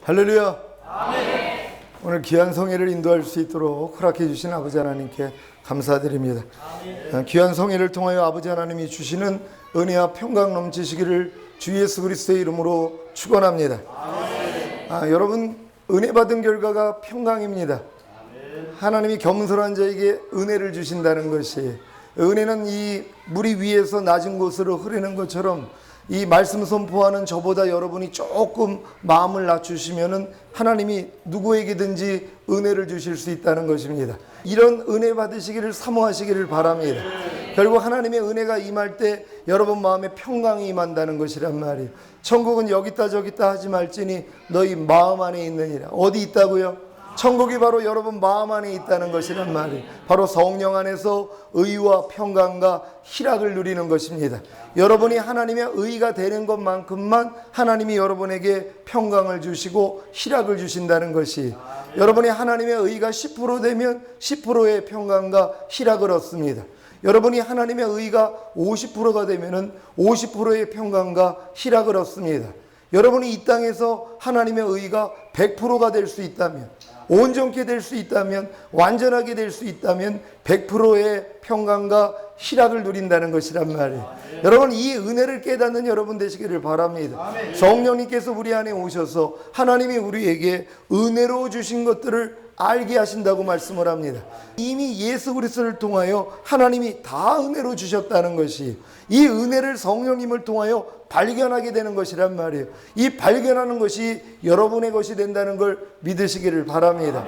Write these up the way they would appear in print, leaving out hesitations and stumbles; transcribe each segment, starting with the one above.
할렐루야. 아멘. 오늘 귀한 성회를 인도할 수 있도록 허락해 주신 아버지 하나님께 감사드립니다. 아멘. 귀한 성회를 통하여 아버지 하나님이 주시는 은혜와 평강 넘치시기를 주 예수 그리스도의 이름으로 축원합니다. 여러분, 은혜 받은 결과가 평강입니다. 아멘. 하나님이 겸손한 자에게 은혜를 주신다는 것이, 은혜는 이 물이 위에서 낮은 곳으로 흐르는 것처럼 이 말씀 선포하는 저보다 여러분이 조금 마음을 낮추시면은 하나님이 누구에게든지 은혜를 주실 수 있다는 것입니다. 이런 은혜 받으시기를 사모하시기를 바랍니다. 결국 하나님의 은혜가 임할 때 여러분 마음에 평강이 임한다는 것이란 말이에요. 천국은 여기 있다 저기 있다 하지 말지니 너희 마음 안에 있느니라. 어디 있다고요? 천국이 바로 여러분 마음 안에 있다는 것이란 말이에요. 바로 성령 안에서 의와 평강과 희락을 누리는 것입니다. 여러분이 하나님의 의가 되는 것만큼만 하나님이 여러분에게 평강을 주시고 희락을 주신다는 것이, 여러분이 하나님의 의가 10% 되면 10%의 평강과 희락을 얻습니다. 여러분이 하나님의 의가 50%가 되면 50%의 평강과 희락을 얻습니다. 여러분이 이 땅에서 하나님의 의가 100%가 될 수 있다면, 온전케 될 수 있다면, 완전하게 될 수 있다면 100%의 평강과 희락을 누린다는 것이란 말이에요. 여러분, 이 은혜를 깨닫는 여러분 되시기를 바랍니다. 성령님께서 우리 안에 오셔서 하나님이 우리에게 은혜로 주신 것들을 알게 하신다고 말씀을 합니다. 이미 예수 그리스도를 통하여 하나님이 다 은혜로 주셨다는 것이, 이 은혜를 성령님을 통하여 발견하게 되는 것이란 말이에요. 이 발견하는 것이 여러분의 것이 된다는 걸 믿으시기를 바랍니다.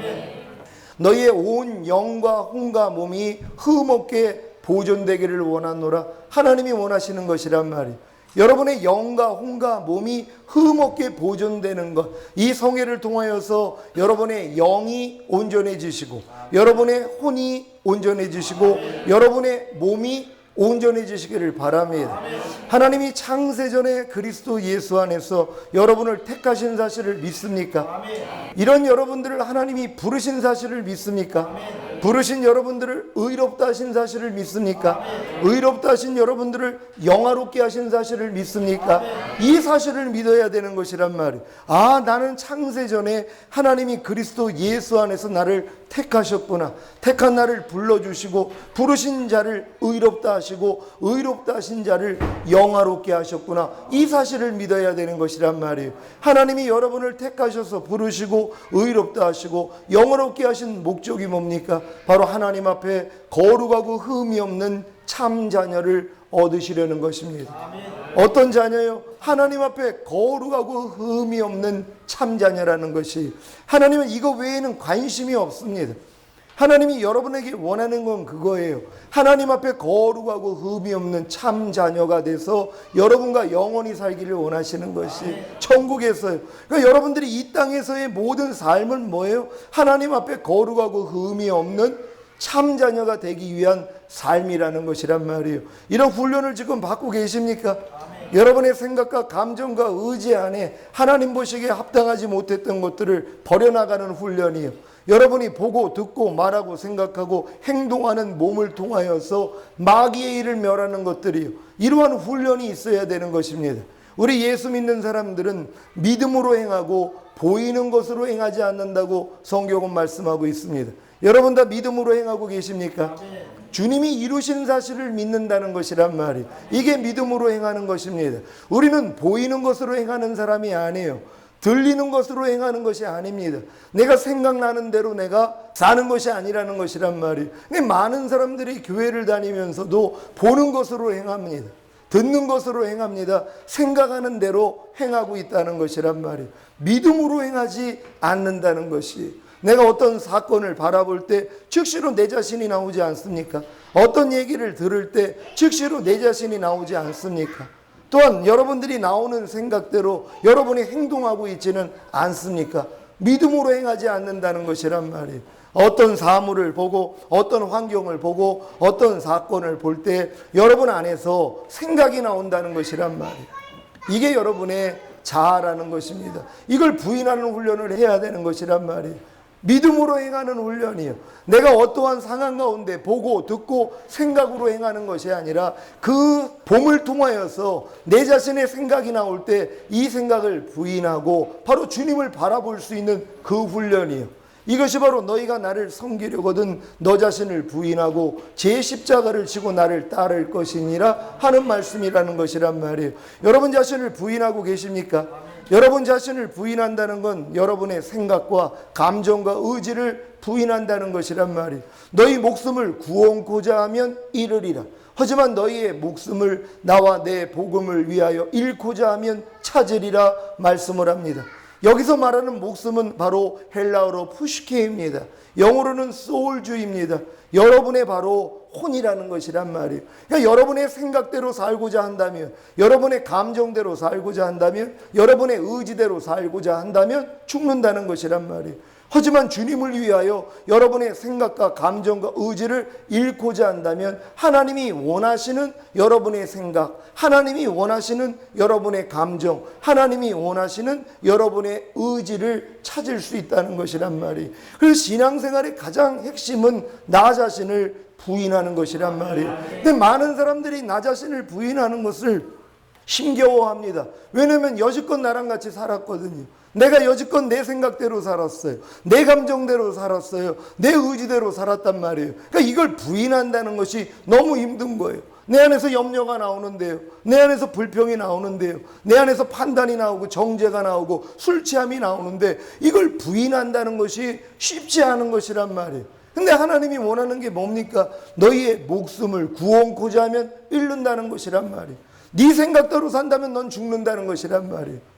너희의 온 영과 혼과 몸이 흠없게 보존되기를 원하노라. 하나님이 원하시는 것이란 말이에요. 여러분의 영과 혼과 몸이 흠없게 보존되는 것, 이 성회를 통하여서 여러분의 영이 온전해지시고, 여러분의 혼이 온전해지시고, 여러분의 몸이 온전해지시기를 바랍니다. 하나님이 창세전에 그리스도 예수 안에서 여러분을 택하신 사실을 믿습니까? 이런 여러분들을 하나님이 부르신 사실을 믿습니까? 부르신 여러분들을 의롭다 하신 사실을 믿습니까? 의롭다 하신 여러분들을 영화롭게 하신 사실을 믿습니까? 이 사실을 믿어야 되는 것이란 말이에요. 나는 창세전에 하나님이 그리스도 예수 안에서 나를 택하셨구나. 택한 나를 불러주시고 부르신 자를 의롭다 하시고 의롭다 하신 자를 영화롭게 하셨구나. 이 사실을 믿어야 되는 것이란 말이에요. 하나님이 여러분을 택하셔서 부르시고 의롭다 하시고 영화롭게 하신 목적이 뭡니까? 바로 하나님 앞에 거룩하고 흠이 없는 참 자녀를 얻으시려는 것입니다. 어떤 자녀요? 하나님 앞에 거룩하고 흠이 없는 참 자녀라는 것이, 하나님은 이거 외에는 관심이 없습니다. 하나님이 여러분에게 원하는 건 그거예요. 하나님 앞에 거룩하고 흠이 없는 참 자녀가 돼서 여러분과 영원히 살기를 원하시는 것이 천국에서요. 그러니까 여러분들이 이 땅에서의 모든 삶은 뭐예요? 하나님 앞에 거룩하고 흠이 없는 참 자녀가 되기 위한 삶이라는 것이란 말이에요. 이런 훈련을 지금 받고 계십니까? 여러분의 생각과 감정과 의지 안에 하나님 보시기에 합당하지 못했던 것들을 버려나가는 훈련이에요. 여러분이 보고 듣고 말하고 생각하고 행동하는 몸을 통하여서 마귀의 일을 멸하는 것들이요. 이러한 훈련이 있어야 되는 것입니다. 우리 예수 믿는 사람들은 믿음으로 행하고 보이는 것으로 행하지 않는다고 성경은 말씀하고 있습니다. 여러분 다 믿음으로 행하고 계십니까? 주님이 이루신 사실을 믿는다는 것이란 말이에요. 이게 믿음으로 행하는 것입니다. 우리는 보이는 것으로 행하는 사람이 아니에요. 들리는 것으로 행하는 것이 아닙니다. 내가 생각나는 대로 내가 사는 것이 아니라는 것이란 말이에요. 많은 사람들이 교회를 다니면서도 보는 것으로 행합니다. 듣는 것으로 행합니다. 생각하는 대로 행하고 있다는 것이란 말이에요. 믿음으로 행하지 않는다는 것이, 내가 어떤 사건을 바라볼 때 즉시로 내 자신이 나오지 않습니까? 어떤 얘기를 들을 때 즉시로 내 자신이 나오지 않습니까? 또한 여러분들이 나오는 생각대로 여러분이 행동하고 있지는 않습니까? 믿음으로 행하지 않는다는 것이란 말이에요. 어떤 사물을 보고 어떤 환경을 보고 어떤 사건을 볼 때 여러분 안에서 생각이 나온다는 것이란 말이에요. 이게 여러분의 자아라는 것입니다. 이걸 부인하는 훈련을 해야 되는 것이란 말이에요. 믿음으로 행하는 훈련이요. 내가 어떠한 상황 가운데 보고 듣고 생각으로 행하는 것이 아니라 그 봄을 통하여서 내 자신의 생각이 나올 때 이 생각을 부인하고 바로 주님을 바라볼 수 있는 그 훈련이요. 이것이 바로 너희가 나를 섬기려거든 너 자신을 부인하고 제 십자가를 지고 나를 따를 것이니라 하는 말씀이라는 것이란 말이에요. 여러분 자신을 부인하고 계십니까? 여러분 자신을 부인한다는 건 여러분의 생각과 감정과 의지를 부인한다는 것이란 말이에요. 너희 목숨을 구원코자 하면 잃으리라. 하지만 너희의 목숨을 나와 내 복음을 위하여 잃고자 하면 찾으리라 말씀을 합니다. 여기서 말하는 목숨은 바로 헬라어로 푸시케입니다. 영어로는 소울주의입니다. 여러분의 바로 혼이라는 것이란 말이에요. 그러니까 여러분의 생각대로 살고자 한다면, 여러분의 감정대로 살고자 한다면, 여러분의 의지대로 살고자 한다면 죽는다는 것이란 말이에요. 하지만 주님을 위하여 여러분의 생각과 감정과 의지를 잃고자 한다면 하나님이 원하시는 여러분의 생각, 하나님이 원하시는 여러분의 감정, 하나님이 원하시는 여러분의 의지를 찾을 수 있다는 것이란 말이에요. 그래서 신앙생활의 가장 핵심은 나 자신을 부인하는 것이란 말이에요. 근데 많은 사람들이 나 자신을 부인하는 것을 힘겨워합니다. 왜냐하면 여지껏 나랑 같이 살았거든요. 내가 여지껏 내 생각대로 살았어요. 내 감정대로 살았어요. 내 의지대로 살았단 말이에요. 그러니까 이걸 부인한다는 것이 너무 힘든 거예요. 내 안에서 염려가 나오는데요. 내 안에서 불평이 나오는데요. 내 안에서 판단이 나오고 정죄가 나오고 술 취함이 나오는데 이걸 부인한다는 것이 쉽지 않은 것이란 말이에요. 근데 하나님이 원하는 게 뭡니까? 너희의 목숨을 구원코자 하면 잃는다는 것이란 말이에요. 네 생각대로 산다면 넌 죽는다는 것이란 말이에요.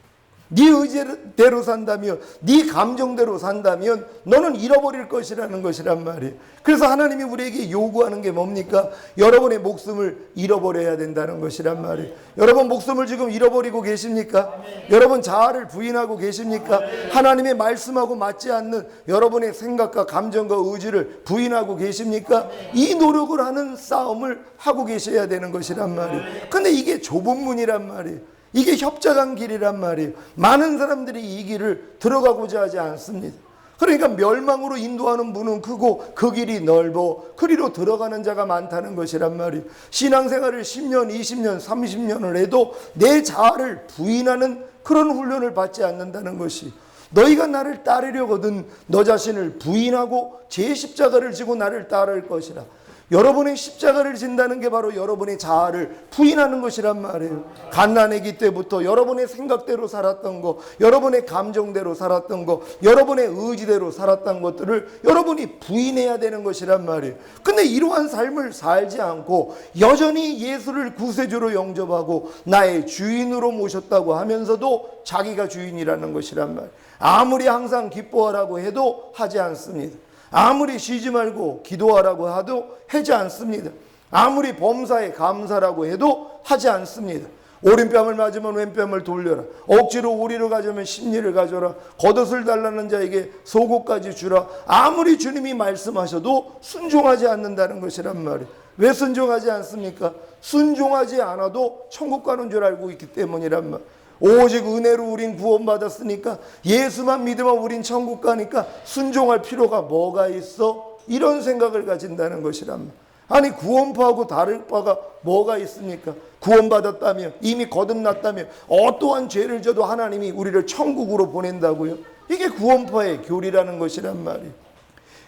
네 의지대로 산다면, 네 감정대로 산다면 너는 잃어버릴 것이라는 것이란 말이에요. 그래서 하나님이 우리에게 요구하는 게 뭡니까? 여러분의 목숨을 잃어버려야 된다는 것이란 말이에요. 여러분 목숨을 지금 잃어버리고 계십니까? 여러분 자아를 부인하고 계십니까? 하나님의 말씀하고 맞지 않는 여러분의 생각과 감정과 의지를 부인하고 계십니까? 이 노력을 하는 싸움을 하고 계셔야 되는 것이란 말이에요. 근데 이게 좁은 문이란 말이에요. 이게 협착한 길이란 말이에요. 많은 사람들이 이 길을 들어가고자 하지 않습니다. 그러니까 멸망으로 인도하는 문은 크고 그 길이 넓어 그리로 들어가는 자가 많다는 것이란 말이에요. 신앙생활을 10년, 20년, 30년을 해도 내 자아를 부인하는 그런 훈련을 받지 않는다는 것이, 너희가 나를 따르려거든 너 자신을 부인하고 제 십자가를 지고 나를 따를 것이라. 여러분의 십자가를 진다는 게 바로 여러분의 자아를 부인하는 것이란 말이에요. 갓난아기 때부터 여러분의 생각대로 살았던 거, 여러분의 감정대로 살았던 거, 여러분의 의지대로 살았던 것들을 여러분이 부인해야 되는 것이란 말이에요. 근데 이러한 삶을 살지 않고 여전히 예수를 구세주로 영접하고 나의 주인으로 모셨다고 하면서도 자기가 주인이라는 것이란 말이에요. 아무리 항상 기뻐하라고 해도 하지 않습니다. 아무리 쉬지 말고 기도하라고 해도 하지 않습니다. 아무리 범사에 감사라고 해도 하지 않습니다. 오른뺨을 맞으면 왼뺨을 돌려라. 억지로 오리를 가져면 십리를 가져라. 겉옷을 달라는 자에게 속옷까지 주라. 아무리 주님이 말씀하셔도 순종하지 않는다는 것이란 말이에요. 왜 순종하지 않습니까? 순종하지 않아도 천국 가는 줄 알고 있기 때문이란 말이에요. 오직 은혜로 우린 구원받았으니까, 예수만 믿으면 우린 천국 가니까 순종할 필요가 뭐가 있어? 이런 생각을 가진다는 것이란 말이에요. 아니 구원파하고 다를 바가 뭐가 있습니까? 구원받았다며, 이미 거듭났다며, 어떠한 죄를 져도 하나님이 우리를 천국으로 보낸다고요? 이게 구원파의 교리라는 것이란 말이에요.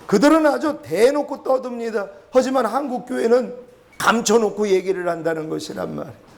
그들은 아주 대놓고 떠듭니다. 하지만 한국교회는 감춰놓고 얘기를 한다는 것이란 말이에요.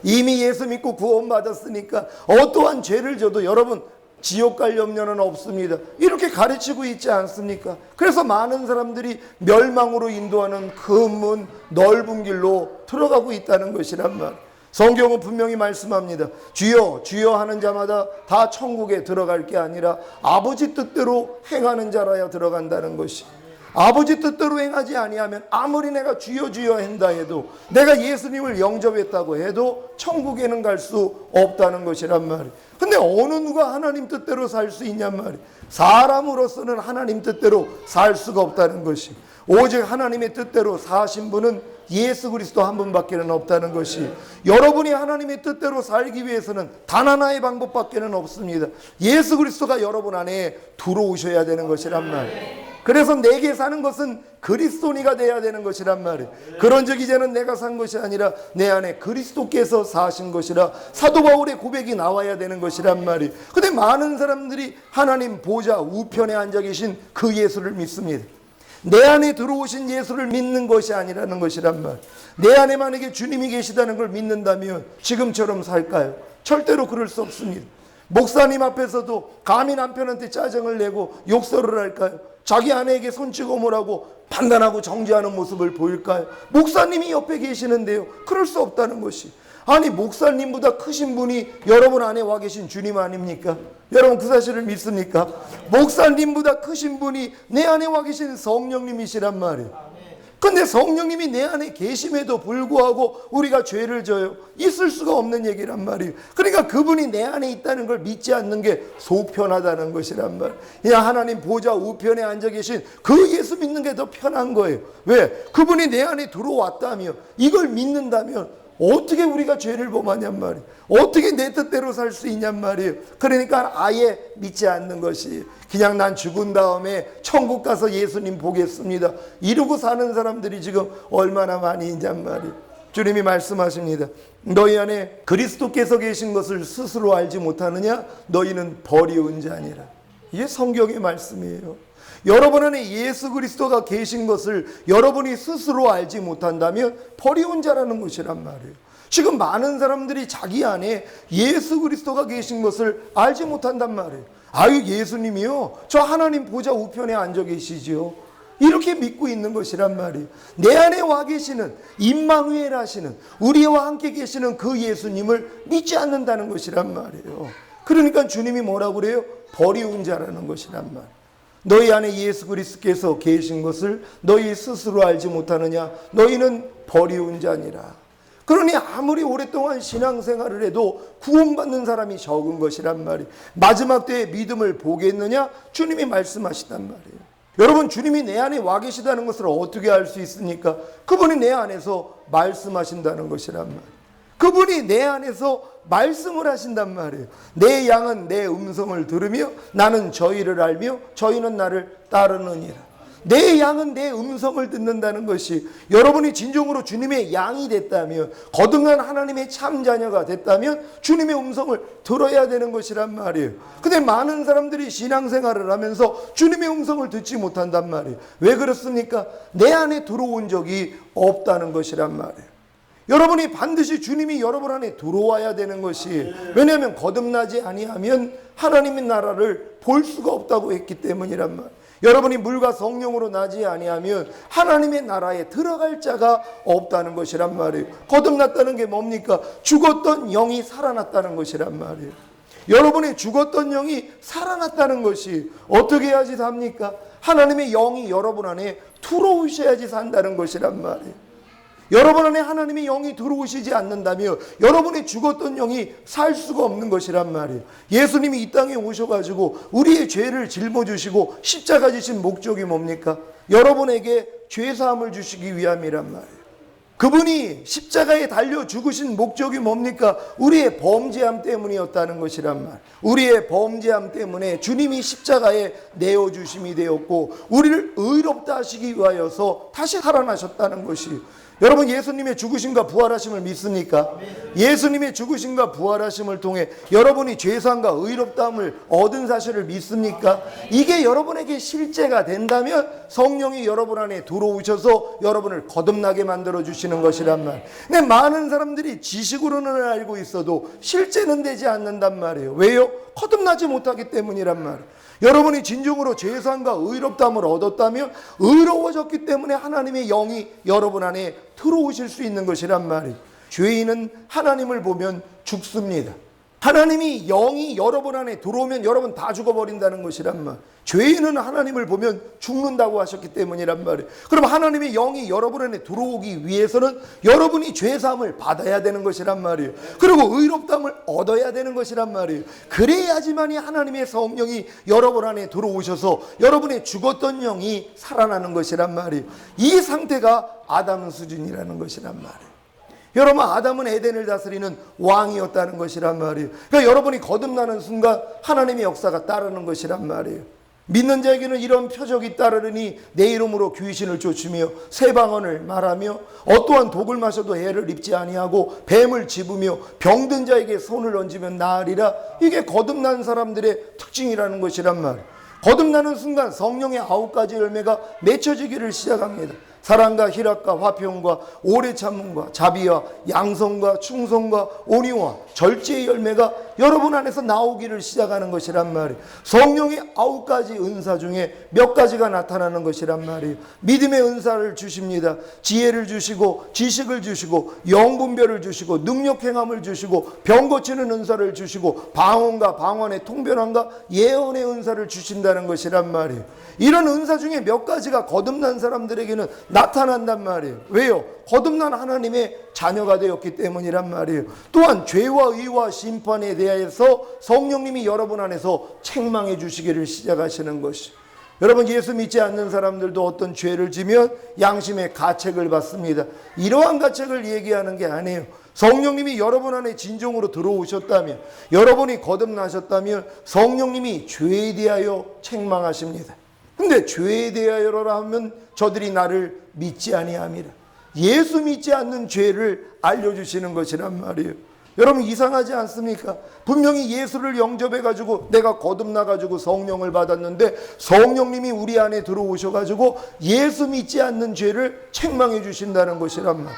이미 예수 믿고 구원받았으니까 어떠한 죄를 져도 여러분 지옥 갈 염려는 없습니다. 이렇게 가르치고 있지 않습니까? 그래서 많은 사람들이 멸망으로 인도하는 그 문 넓은 길로 들어가고 있다는 것이란 말. 성경은 분명히 말씀합니다. 주여 주여 하는 자마다 다 천국에 들어갈 게 아니라 아버지 뜻대로 행하는 자라야 들어간다는 것이. 아버지 뜻대로 행하지 아니하면 아무리 내가 주여 주여 한다 해도, 내가 예수님을 영접했다고 해도 천국에는 갈 수 없다는 것이란 말이에요. 근데 어느 누가 하나님 뜻대로 살 수 있냔 말이에요. 사람으로서는 하나님 뜻대로 살 수가 없다는 것이, 오직 하나님의 뜻대로 사신 분은 예수 그리스도 한 분밖에는 없다는 것이, 여러분이 하나님의 뜻대로 살기 위해서는 단 하나의 방법밖에는 없습니다. 예수 그리스도가 여러분 안에 들어오셔야 되는 것이란 말이에요. 그래서 내게 사는 것은 그리스도니가 돼야 되는 것이란 말이에요. 그런즉 이제는 내가 산 것이 아니라 내 안에 그리스도께서 사신 것이라, 사도 바울의 고백이 나와야 되는 것이란 말이에요. 근데 많은 사람들이 하나님 보좌 우편에 앉아 계신 그 예수를 믿습니다. 내 안에 들어오신 예수를 믿는 것이 아니라는 것이란 말. 내 안에 만약에 주님이 계시다는 걸 믿는다면 지금처럼 살까요? 절대로 그럴 수 없습니다. 목사님 앞에서도 감히 남편한테 짜증을 내고 욕설을 할까요? 자기 아내에게 손찌검을 하고 판단하고 정죄하는 모습을 보일까요? 목사님이 옆에 계시는데요, 그럴 수 없다는 것이. 아니, 목사님보다 크신 분이 여러분 안에 와 계신 주님 아닙니까? 여러분 그 사실을 믿습니까? 목사님보다 크신 분이 내 안에 와 계신 성령님이시란 말이에요. 근데 성령님이 내 안에 계심에도 불구하고 우리가 죄를 져요. 있을 수가 없는 얘기란 말이에요. 그러니까 그분이 내 안에 있다는 걸 믿지 않는 게 속편하다는 것이란 말이에요. 그냥 하나님 보좌 우편에 앉아 계신 그 예수 믿는 게 더 편한 거예요. 왜? 그분이 내 안에 들어왔다며, 이걸 믿는다면 어떻게 우리가 죄를 범하냔 말이에요. 어떻게 내 뜻대로 살 수 있냔 말이에요. 그러니까 아예 믿지 않는 것이, 그냥 난 죽은 다음에 천국 가서 예수님 보겠습니다, 이러고 사는 사람들이 지금 얼마나 많이 있냔 말이에요. 주님이 말씀하십니다. 너희 안에 그리스도께서 계신 것을 스스로 알지 못하느냐? 너희는 버리운 자니라. 이게 성경의 말씀이에요. 여러분 안에 예수 그리스도가 계신 것을 여러분이 스스로 알지 못한다면 버리운 자라는 것이란 말이에요. 지금 많은 사람들이 자기 안에 예수 그리스도가 계신 것을 알지 못한단 말이에요. 아유, 예수님이요, 저 하나님 보좌 우편에 앉아 계시지요, 이렇게 믿고 있는 것이란 말이에요. 내 안에 와 계시는 임마누엘 하시는, 우리와 함께 계시는 그 예수님을 믿지 않는다는 것이란 말이에요. 그러니까 주님이 뭐라고 그래요? 버리운 자라는 것이란 말이에요. 너희 안에 예수 그리스도께서 계신 것을 너희 스스로 알지 못하느냐? 너희는 버리운 자니라. 그러니 아무리 오랫동안 신앙생활을 해도 구원받는 사람이 적은 것이란 말이에요. 마지막 때에 믿음을 보겠느냐? 주님이 말씀하시단 말이에요. 여러분, 주님이 내 안에 와 계시다는 것을 어떻게 알 수 있습니까? 그분이 내 안에서 말씀하신다는 것이란 말이에요. 그분이 내 안에서 말씀을 하신단 말이에요. 내 양은 내 음성을 들으며 나는 저희를 알며 저희는 나를 따르느니라. 내 양은 내 음성을 듣는다는 것이, 여러분이 진정으로 주님의 양이 됐다면, 거듭난 하나님의 참 자녀가 됐다면 주님의 음성을 들어야 되는 것이란 말이에요. 근데 많은 사람들이 신앙생활을 하면서 주님의 음성을 듣지 못한단 말이에요. 왜 그렇습니까? 내 안에 들어온 적이 없다는 것이란 말이에요. 여러분이 반드시 주님이 여러분 안에 들어와야 되는 것이, 왜냐하면 거듭나지 아니하면 하나님의 나라를 볼 수가 없다고 했기 때문이란 말이에요. 여러분이 물과 성령으로 나지 아니하면 하나님의 나라에 들어갈 자가 없다는 것이란 말이에요. 거듭났다는 게 뭡니까? 죽었던 영이 살아났다는 것이란 말이에요. 여러분의 죽었던 영이 살아났다는 것이 어떻게 해야지 삽니까? 하나님의 영이 여러분 안에 들어오셔야지 산다는 것이란 말이에요. 여러분 안에 하나님의 영이 들어오시지 않는다면 여러분의 죽었던 영이 살 수가 없는 것이란 말이에요. 예수님이 이 땅에 오셔가지고 우리의 죄를 짊어지시고 십자가 지신 목적이 뭡니까? 여러분에게 죄사함을 주시기 위함이란 말이에요. 그분이 십자가에 달려 죽으신 목적이 뭡니까? 우리의 범죄함 때문이었다는 것이란 말. 우리의 범죄함 때문에 주님이 십자가에 내어주심이 되었고 우리를 의롭다 하시기 위하여서 다시 살아나셨다는 것이, 여러분 예수님의 죽으심과 부활하심을 믿습니까? 예수님의 죽으심과 부활하심을 통해 여러분이 죄사함과 의롭다함을 얻은 사실을 믿습니까? 이게 여러분에게 실제가 된다면 성령이 여러분 안에 들어오셔서 여러분을 거듭나게 만들어 주시는 것이란 말. 근데 많은 사람들이 지식으로는 알고 있어도 실제는 되지 않는단 말이에요. 왜요? 거듭나지 못하기 때문이란 말이에요. 여러분이 진정으로 죄사함과 의롭다함을 얻었다면 의로워졌기 때문에 하나님의 영이 여러분 안에 들어오실 수 있는 것이란 말이에요. 죄인은 하나님을 보면 죽습니다. 하나님이 영이 여러분 안에 들어오면 여러분 다 죽어버린다는 것이란 말. 죄인은 하나님을 보면 죽는다고 하셨기 때문이란 말이에요. 그럼 하나님의 영이 여러분 안에 들어오기 위해서는 여러분이 죄사함을 받아야 되는 것이란 말이에요. 그리고 의롭다함을 얻어야 되는 것이란 말이에요. 그래야지만이 하나님의 성령이 여러분 안에 들어오셔서 여러분의 죽었던 영이 살아나는 것이란 말이에요. 이 상태가 아담 수준이라는 것이란 말이에요. 여러분, 아담은 에덴을 다스리는 왕이었다는 것이란 말이에요. 그러니까 여러분이 거듭나는 순간 하나님의 역사가 따르는 것이란 말이에요. 믿는 자에게는 이런 표적이 따르니 내 이름으로 귀신을 쫓으며 새 방언을 말하며 어떠한 독을 마셔도 해를 입지 아니하고 뱀을 집으며 병든 자에게 손을 얹으면 나으리라. 이게 거듭난 사람들의 특징이라는 것이란 말이에요. 거듭나는 순간 성령의 9가지 열매가 맺혀지기를 시작합니다. 사랑과 희락과 화평과 오래 참음과 자비와 양성과 충성과 온유와 절제의 열매가 여러분 안에서 나오기를 시작하는 것이란 말이에요. 성령의 9가지 은사 중에 몇 가지가 나타나는 것이란 말이에요. 믿음의 은사를 주십니다. 지혜를 주시고 지식을 주시고 영분별을 주시고 능력 행함을 주시고 병 고치는 은사를 주시고 방언과 방언의 통변함과 예언의 은사를 주신다는 것이란 말이에요. 이런 은사 중에 몇 가지가 거듭난 사람들에게는 나타난단 말이에요. 왜요? 거듭난 하나님의 자녀가 되었기 때문이란 말이에요. 또한 죄와 의와 심판에 대해서 성령님이 여러분 안에서 책망해 주시기를 시작하시는 것이. 여러분, 예수 믿지 않는 사람들도 어떤 죄를 지면 양심의 가책을 받습니다. 이러한 가책을 얘기하는 게 아니에요. 성령님이 여러분 안에 진정으로 들어오셨다면, 여러분이 거듭나셨다면 성령님이 죄에 대하여 책망하십니다. 근데 죄에 대하여라 하면 저들이 나를 믿지 아니함이라. 예수 믿지 않는 죄를 알려주시는 것이란 말이에요. 여러분, 이상하지 않습니까? 분명히 예수를 영접해가지고 내가 거듭나가지고 성령을 받았는데 성령님이 우리 안에 들어오셔가지고 예수 믿지 않는 죄를 책망해 주신다는 것이란 말.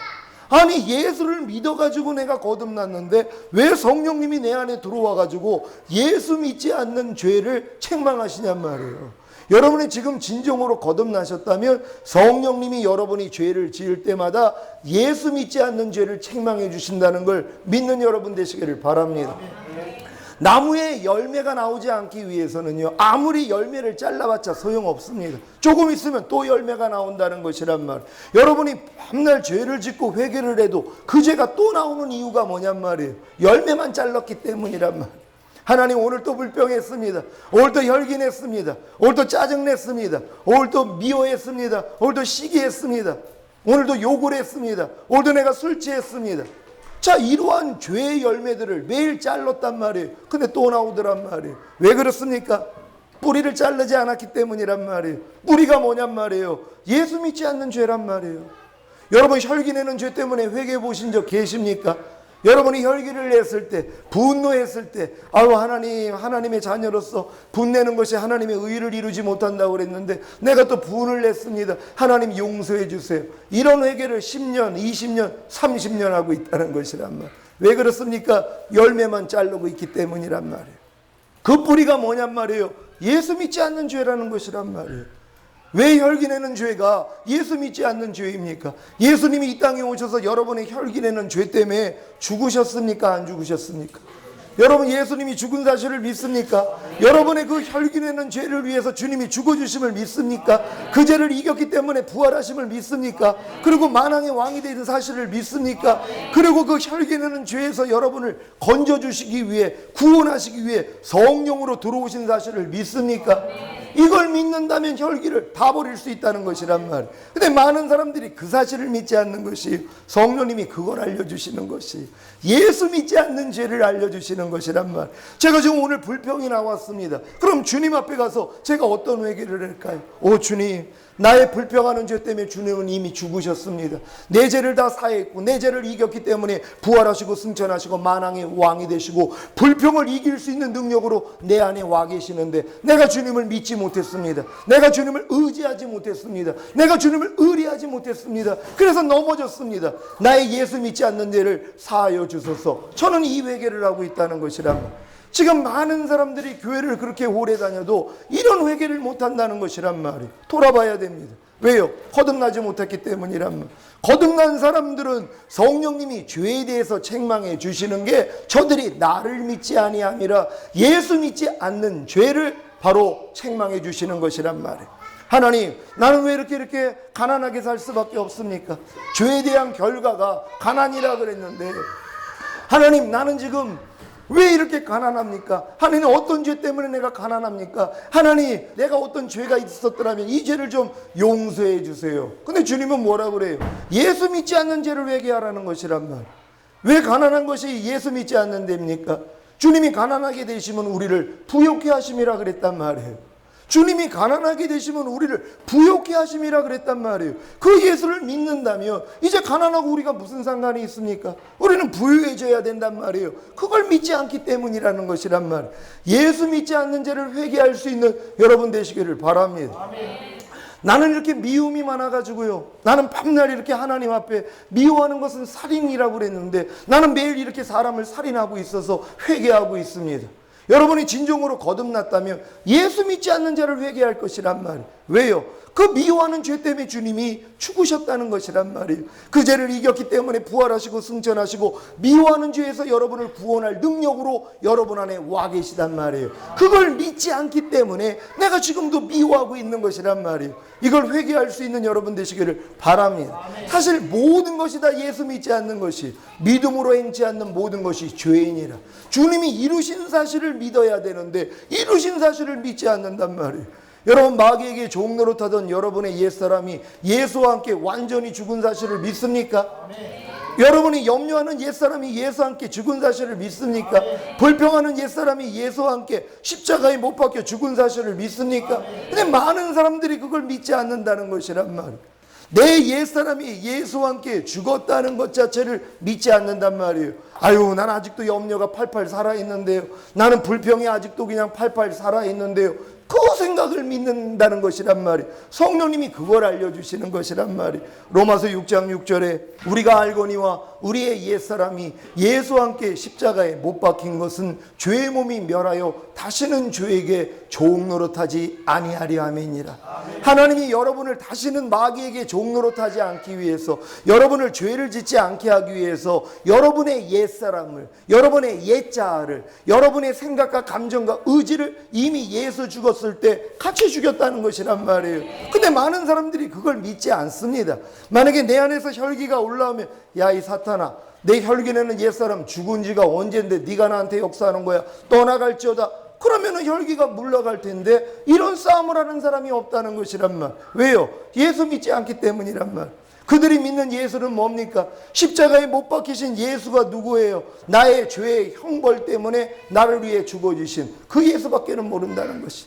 아니, 예수를 믿어가지고 내가 거듭났는데 왜 성령님이 내 안에 들어와가지고 예수 믿지 않는 죄를 책망하시냔 말이에요. 여러분이 지금 진정으로 거듭나셨다면 성령님이 여러분이 죄를 지을 때마다 예수 믿지 않는 죄를 책망해 주신다는 걸 믿는 여러분 되시기를 바랍니다. 나무에 열매가 나오지 않기 위해서는요, 아무리 열매를 잘라봤자 소용없습니다. 조금 있으면 또 열매가 나온다는 것이란 말. 여러분이 밤날 죄를 짓고 회개를 해도 그 죄가 또 나오는 이유가 뭐냔 말이에요. 열매만 잘랐기 때문이란 말. 하나님, 오늘 또 불평했습니다. 오늘 또 혈기냈습니다. 오늘 또 짜증냈습니다. 오늘 또 미워했습니다. 오늘 또 시기했습니다. 오늘도 욕을 했습니다. 오늘도 내가 술 취했습니다. 자, 이러한 죄의 열매들을 매일 잘랐단 말이에요. 근데 또 나오더란 말이에요. 왜 그렇습니까? 뿌리를 자르지 않았기 때문이란 말이에요. 뿌리가 뭐냔 말이에요. 예수 믿지 않는 죄란 말이에요. 여러분, 혈기내는 죄 때문에 회개해 보신 적 계십니까? 여러분이 혈기를 냈을 때, 분노했을 때, 아유, 하나님의 자녀로서 분내는 것이 하나님의 의를 이루지 못한다고 그랬는데 내가 또 분을 냈습니다. 하나님 용서해 주세요. 이런 회개를 10년, 20년, 30년 하고 있다는 것이란 말. 왜 그렇습니까? 열매만 자르고 있기 때문이란 말이에요. 그 뿌리가 뭐냔 말이에요. 예수 믿지 않는 죄라는 것이란 말이에요. 왜 혈기내는 죄가 예수 믿지 않는 죄입니까? 예수님이 이 땅에 오셔서 여러분의 혈기내는 죄 때문에 죽으셨습니까? 안 죽으셨습니까? 여러분, 예수님이 죽은 사실을 믿습니까? 여러분의 그 혈기내는 죄를 위해서 주님이 죽어주심을 믿습니까? 그 죄를 이겼기 때문에 부활하심을 믿습니까? 그리고 만왕의 왕이 되는 사실을 믿습니까? 그리고 그 혈기내는 죄에서 여러분을 건져주시기 위해, 구원하시기 위해 성령으로 들어오신 사실을 믿습니까? 이걸 믿는다면 혈기를 다 버릴 수 있다는 것이란 말. 근데 많은 사람들이 그 사실을 믿지 않는 것이, 성령님이 그걸 알려주시는 것이, 예수 믿지 않는 죄를 알려주시는 것이란 말. 제가 지금 오늘 불평이 나왔습니다. 그럼 주님 앞에 가서 제가 어떤 회개를 할까요? 오 주님, 나의 불평하는 죄 때문에 주님은 이미 죽으셨습니다. 내 죄를 다 사했고 내 죄를 이겼기 때문에 부활하시고 승천하시고 만왕의 왕이 되시고 불평을 이길 수 있는 능력으로 내 안에 와 계시는데 내가 주님을 믿지 못했습니다. 내가 주님을 의지하지 못했습니다. 내가 주님을 의리하지 못했습니다. 그래서 넘어졌습니다. 나의 예수 믿지 않는 죄를 사하여 주소서. 저는 이 회개를 하고 있다는 것이란, 지금 많은 사람들이 교회를 그렇게 오래 다녀도 이런 회개를 못한다는 것이란 말이에요. 돌아봐야 됩니다. 왜요? 거듭나지 못했기 때문이란 말. 거듭난 사람들은 성령님이 죄에 대해서 책망해 주시는 게 저들이 나를 믿지 아니함이라 예수 믿지 않는 죄를 바로 책망해 주시는 것이란 말이에요. 하나님, 나는 왜 이렇게 가난하게 살 수밖에 없습니까? 죄에 대한 결과가 가난이라 그랬는데, 하나님, 나는 지금 왜 이렇게 가난합니까? 하나님, 어떤 죄 때문에 내가 가난합니까? 하나님, 내가 어떤 죄가 있었더라면 이 죄를 좀 용서해 주세요. 근데 주님은 뭐라 그래요? 예수 믿지 않는 죄를 회개하라는 것이란 말. 왜 가난한 것이 예수 믿지 않는 데입니까? 주님이 가난하게 되시면 우리를 부욕해 하심이라 그랬단 말이에요. 주님이 가난하게 되시면 우리를 부욕해 하심이라 그랬단 말이에요. 그 예수를 믿는다면 이제 가난하고 우리가 무슨 상관이 있습니까? 우리는 부유해져야 된단 말이에요. 그걸 믿지 않기 때문이라는 것이란 말이에요. 예수 믿지 않는 죄를 회개할 수 있는 여러분 되시기를 바랍니다. 아멘. 나는 이렇게 미움이 많아가지고요, 나는 밤낮 이렇게 하나님 앞에 미워하는 것은 살인이라고 그랬는데 나는 매일 이렇게 사람을 살인하고 있어서 회개하고 있습니다. 여러분이 진정으로 거듭났다면 예수 믿지 않는 자를 회개할 것이란 말이에요. 왜요? 그 미워하는 죄 때문에 주님이 죽으셨다는 것이란 말이에요. 그 죄를 이겼기 때문에 부활하시고 승천하시고 미워하는 죄에서 여러분을 구원할 능력으로 여러분 안에 와 계시단 말이에요. 그걸 믿지 않기 때문에 내가 지금도 미워하고 있는 것이란 말이에요. 이걸 회개할 수 있는 여러분 되시기를 바랍니다. 사실 모든 것이 다 예수 믿지 않는 것이, 믿음으로 행치 않는 모든 것이 죄인이라. 주님이 이루신 사실을 믿어야 되는데 이루신 사실을 믿지 않는단 말이에요. 여러분, 마귀에게 종노릇하던 여러분의 옛사람이 예수와 함께 완전히 죽은 사실을 믿습니까? 여러분이 염려하는 옛사람이 예수와 함께 죽은 사실을 믿습니까? 불평하는 옛사람이 예수와 함께 십자가에 못 박혀 죽은 사실을 믿습니까? 근데 많은 사람들이 그걸 믿지 않는다는 것이란 말이에요. 내 옛사람이 예수와 함께 죽었다는 것 자체를 믿지 않는단 말이에요. 아유, 난 아직도 염려가 팔팔 살아있는데요, 나는 불평이 아직도 그냥 팔팔 살아있는데요, 그 생각을 믿는다는 것이란 말이에요. 성령님이 그걸 알려주시는 것이란 말이에요. 로마서 6장 6절에 우리가 알거니와 우리의 옛사람이 예수와 함께 십자가에 못 박힌 것은 죄의 몸이 멸하여 다시는 죄에게 종노릇하지 아니하리 아멘이라. 하나님이 여러분을 다시는 마귀에게 종노릇하지 않기 위해서, 여러분을 죄를 짓지 않게 하기 위해서 여러분의 옛사람을, 여러분의 옛자아를, 여러분의 생각과 감정과 의지를 이미 예수 죽었을 때 같이 죽였다는 것이란 말이에요. 근데 많은 사람들이 그걸 믿지 않습니다. 만약에 내 안에서 혈기가 올라오면, 야, 이 사탄아, 내 혈기내는 옛사람 죽은 지가 언젠데 네가 나한테 역사하는 거야, 떠나갈지어다. 그러면은 혈기가 물러갈 텐데 이런 싸움을 하는 사람이 없다는 것이란 말. 왜요? 예수 믿지 않기 때문이란 말. 그들이 믿는 예수는 뭡니까? 십자가에 못 박히신 예수가 누구예요? 나의 죄의 형벌 때문에 나를 위해 죽어주신 그 예수밖에는 모른다는 것이.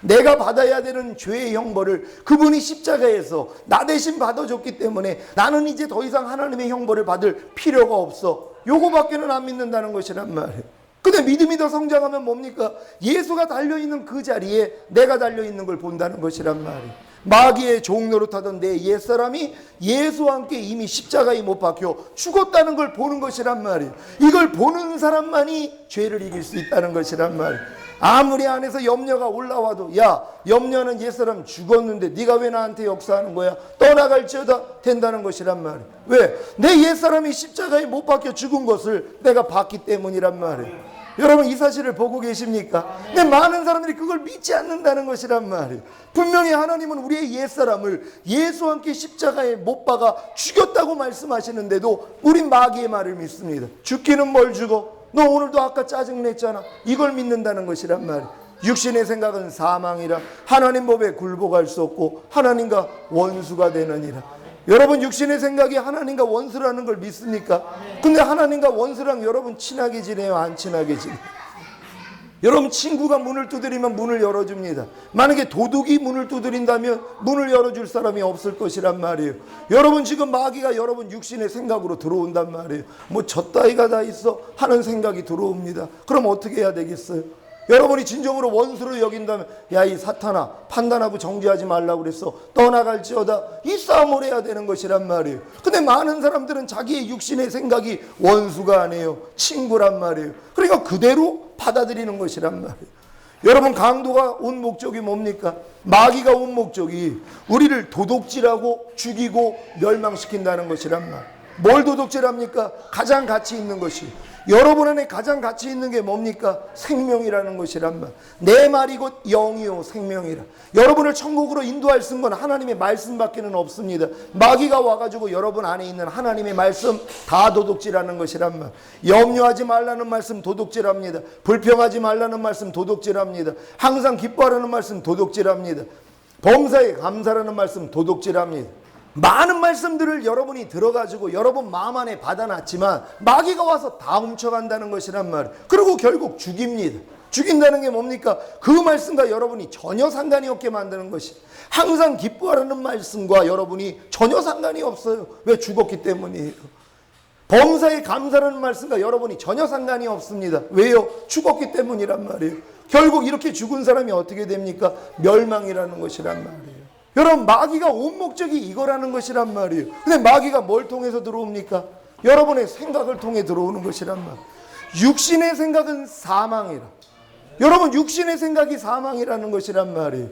내가 받아야 되는 죄의 형벌을 그분이 십자가에서 나 대신 받아줬기 때문에 나는 이제 더 이상 하나님의 형벌을 받을 필요가 없어. 요거밖에는 안 믿는다는 것이란 말이에요. 근데 믿음이 더 성장하면 뭡니까? 예수가 달려있는 그 자리에 내가 달려있는 걸 본다는 것이란 말이에요. 마귀의 종노릇하던 내 옛사람이 예수와 함께 이미 십자가에 못 박혀 죽었다는 걸 보는 것이란 말이에요. 이걸 보는 사람만이 죄를 이길 수 있다는 것이란 말이에요. 아무리 안에서 염려가 올라와도, 야, 염려하는 옛사람 죽었는데 네가 왜 나한테 역사하는 거야? 떠나갈지어다 된다는 것이란 말이에요. 왜? 내 옛사람이 십자가에 못 박혀 죽은 것을 내가 봤기 때문이란 말이에요. 여러분, 이 사실을 보고 계십니까? 근데 많은 사람들이 그걸 믿지 않는다는 것이란 말이에요. 분명히 하나님은 우리의 옛사람을 예수와 함께 십자가에 못 박아 죽였다고 말씀하시는데도 우린 마귀의 말을 믿습니다. 죽기는 뭘 죽어? 너 오늘도 아까 짜증냈잖아. 이걸 믿는다는 것이란 말이에요. 육신의 생각은 사망이라 하나님 법에 굴복할 수 없고 하나님과 원수가 되느니라. 여러분, 육신의 생각이 하나님과 원수라는 걸 믿습니까? 근데 하나님과 원수랑 여러분 친하게 지내요? 안 친하게 지내요? 여러분, 친구가 문을 두드리면 문을 열어줍니다. 만약에 도둑이 문을 두드린다면 문을 열어줄 사람이 없을 것이란 말이에요. 여러분, 지금 마귀가 여러분 육신의 생각으로 들어온단 말이에요. 뭐 저 따위가 다 있어 하는 생각이 들어옵니다. 그럼 어떻게 해야 되겠어요? 여러분이 진정으로 원수로 여긴다면, 야, 이 사탄아, 판단하고 정죄하지 말라고 그랬어, 떠나갈지어다, 이 싸움을 해야 되는 것이란 말이에요. 근데 많은 사람들은 자기의 육신의 생각이 원수가 아니에요, 친구란 말이에요. 그러니까 그대로 받아들이는 것이란 말이에요. 여러분, 강도가 온 목적이 뭡니까? 마귀가 온 목적이 우리를 도둑질하고 죽이고 멸망시킨다는 것이란 말. 뭘 도둑질합니까? 가장 가치 있는 것이. 여러분 안에 가장 가치 있는 게 뭡니까? 생명이라는 것이란 말. 내 말이 곧 영이요 생명이라. 여러분을 천국으로 인도할 수 있는 건 하나님의 말씀밖에는 없습니다. 마귀가 와가지고 여러분 안에 있는 하나님의 말씀 다 도둑질하는 것이란 말. 염려하지 말라는 말씀 도둑질합니다. 불평하지 말라는 말씀 도둑질합니다. 항상 기뻐하라는 말씀 도둑질합니다. 범사에 감사라는 말씀 도둑질합니다. 많은 말씀들을 여러분이 들어가지고 여러분 마음 안에 받아놨지만 마귀가 와서 다 훔쳐간다는 것이란 말이에요. 그리고 결국 죽입니다. 죽인다는 게 뭡니까? 그 말씀과 여러분이 전혀 상관이 없게 만드는 것이. 항상 기뻐하라는 말씀과 여러분이 전혀 상관이 없어요. 왜? 죽었기 때문이에요. 범사에 감사라는 말씀과 여러분이 전혀 상관이 없습니다. 왜요? 죽었기 때문이란 말이에요. 결국 이렇게 죽은 사람이 어떻게 됩니까? 멸망이라는 것이란 말이에요. 여러분, 마귀가 온 목적이 이거라는 것이란 말이에요. 근데 마귀가 뭘 통해서 들어옵니까? 여러분의 생각을 통해 들어오는 것이란 말이에요. 육신의 생각은 사망이라. 여러분, 육신의 생각이 사망이라는 것이란 말이에요.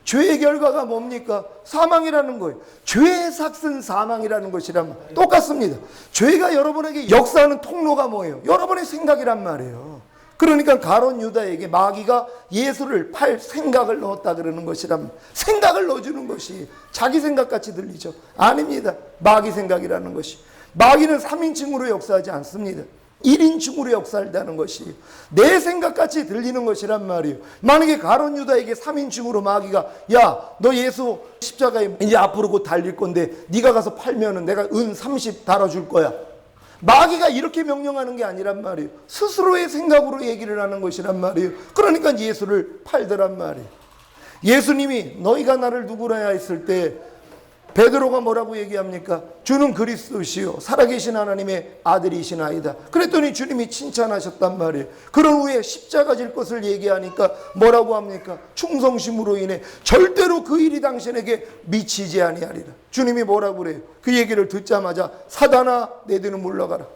죄의 결과가 뭡니까? 사망이라는 거예요. 죄의 삭은 사망이라는 것이란 말. 똑같습니다. 죄가 여러분에게 역사하는 통로가 뭐예요? 여러분의 생각이란 말이에요. 그러니까 가룟 유다에게 마귀가 예수를 팔 생각을 넣었다 그러는 것이란, 생각을 넣어주는 것이 자기 생각같이 들리죠? 아닙니다. 마귀 생각이라는 것이. 마귀는 3인칭으로 역사하지 않습니다. 1인칭으로 역사한다는 것이 내 생각같이 들리는 것이란 말이에요. 만약에 가룟 유다에게 3인칭으로 마귀가, 야, 너 예수 십자가에 이제 앞으로 곧 달릴 건데 네가 가서 팔면은 내가 은 30 달아줄 거야. 마귀가 이렇게 명령하는 게 아니란 말이에요. 스스로의 생각으로 얘기를 하는 것이란 말이에요. 그러니까 예수를 팔더란 말이에요. 예수님이 너희가 나를 누구라 했을 때 베드로가 뭐라고 얘기합니까? 주는 그리스도시요 살아계신 하나님의 아들이시나이다. 그랬더니 주님이 칭찬하셨단 말이에요. 그런 후에 십자가 질 것을 얘기하니까 뭐라고 합니까? 충성심으로 인해 절대로 그 일이 당신에게 미치지 아니하리라. 주님이 뭐라고 그래요? 그 얘기를 듣자마자 사단아, 내 뒤는 물러가라.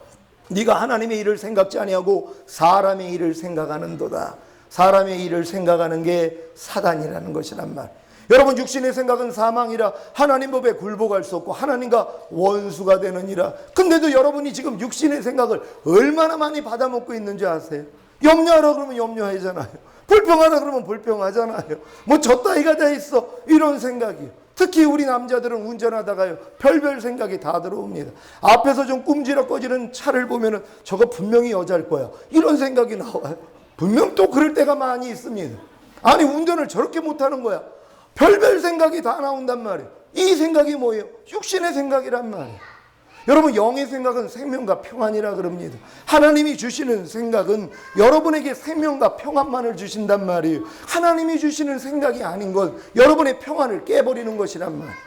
네가 하나님의 일을 생각지 아니하고 사람의 일을 생각하는도다. 사람의 일을 생각하는 게 사단이라는 것이란 말. 여러분, 육신의 생각은 사망이라 하나님 법에 굴복할 수 없고 하나님과 원수가 되느니라. 근데도 여러분이 지금 육신의 생각을 얼마나 많이 받아먹고 있는지 아세요? 염려하라 그러면 염려하잖아요. 불평하라 그러면 불평하잖아요. 뭐 저따위가 다 있어, 이런 생각이요. 특히 우리 남자들은 운전하다가요, 별별 생각이 다 들어옵니다. 앞에서 좀 꿈지럭거리는 차를 보면은 저거 분명히 여자일 거야, 이런 생각이 나와요. 분명 또 그럴 때가 많이 있습니다. 아니, 운전을 저렇게 못하는 거야. 별별 생각이 다 나온단 말이에요. 이 생각이 뭐예요? 육신의 생각이란 말이에요. 여러분, 영의 생각은 생명과 평안이라 그럽니다. 하나님이 주시는 생각은 여러분에게 생명과 평안만을 주신단 말이에요. 하나님이 주시는 생각이 아닌 건 여러분의 평안을 깨버리는 것이란 말이에요.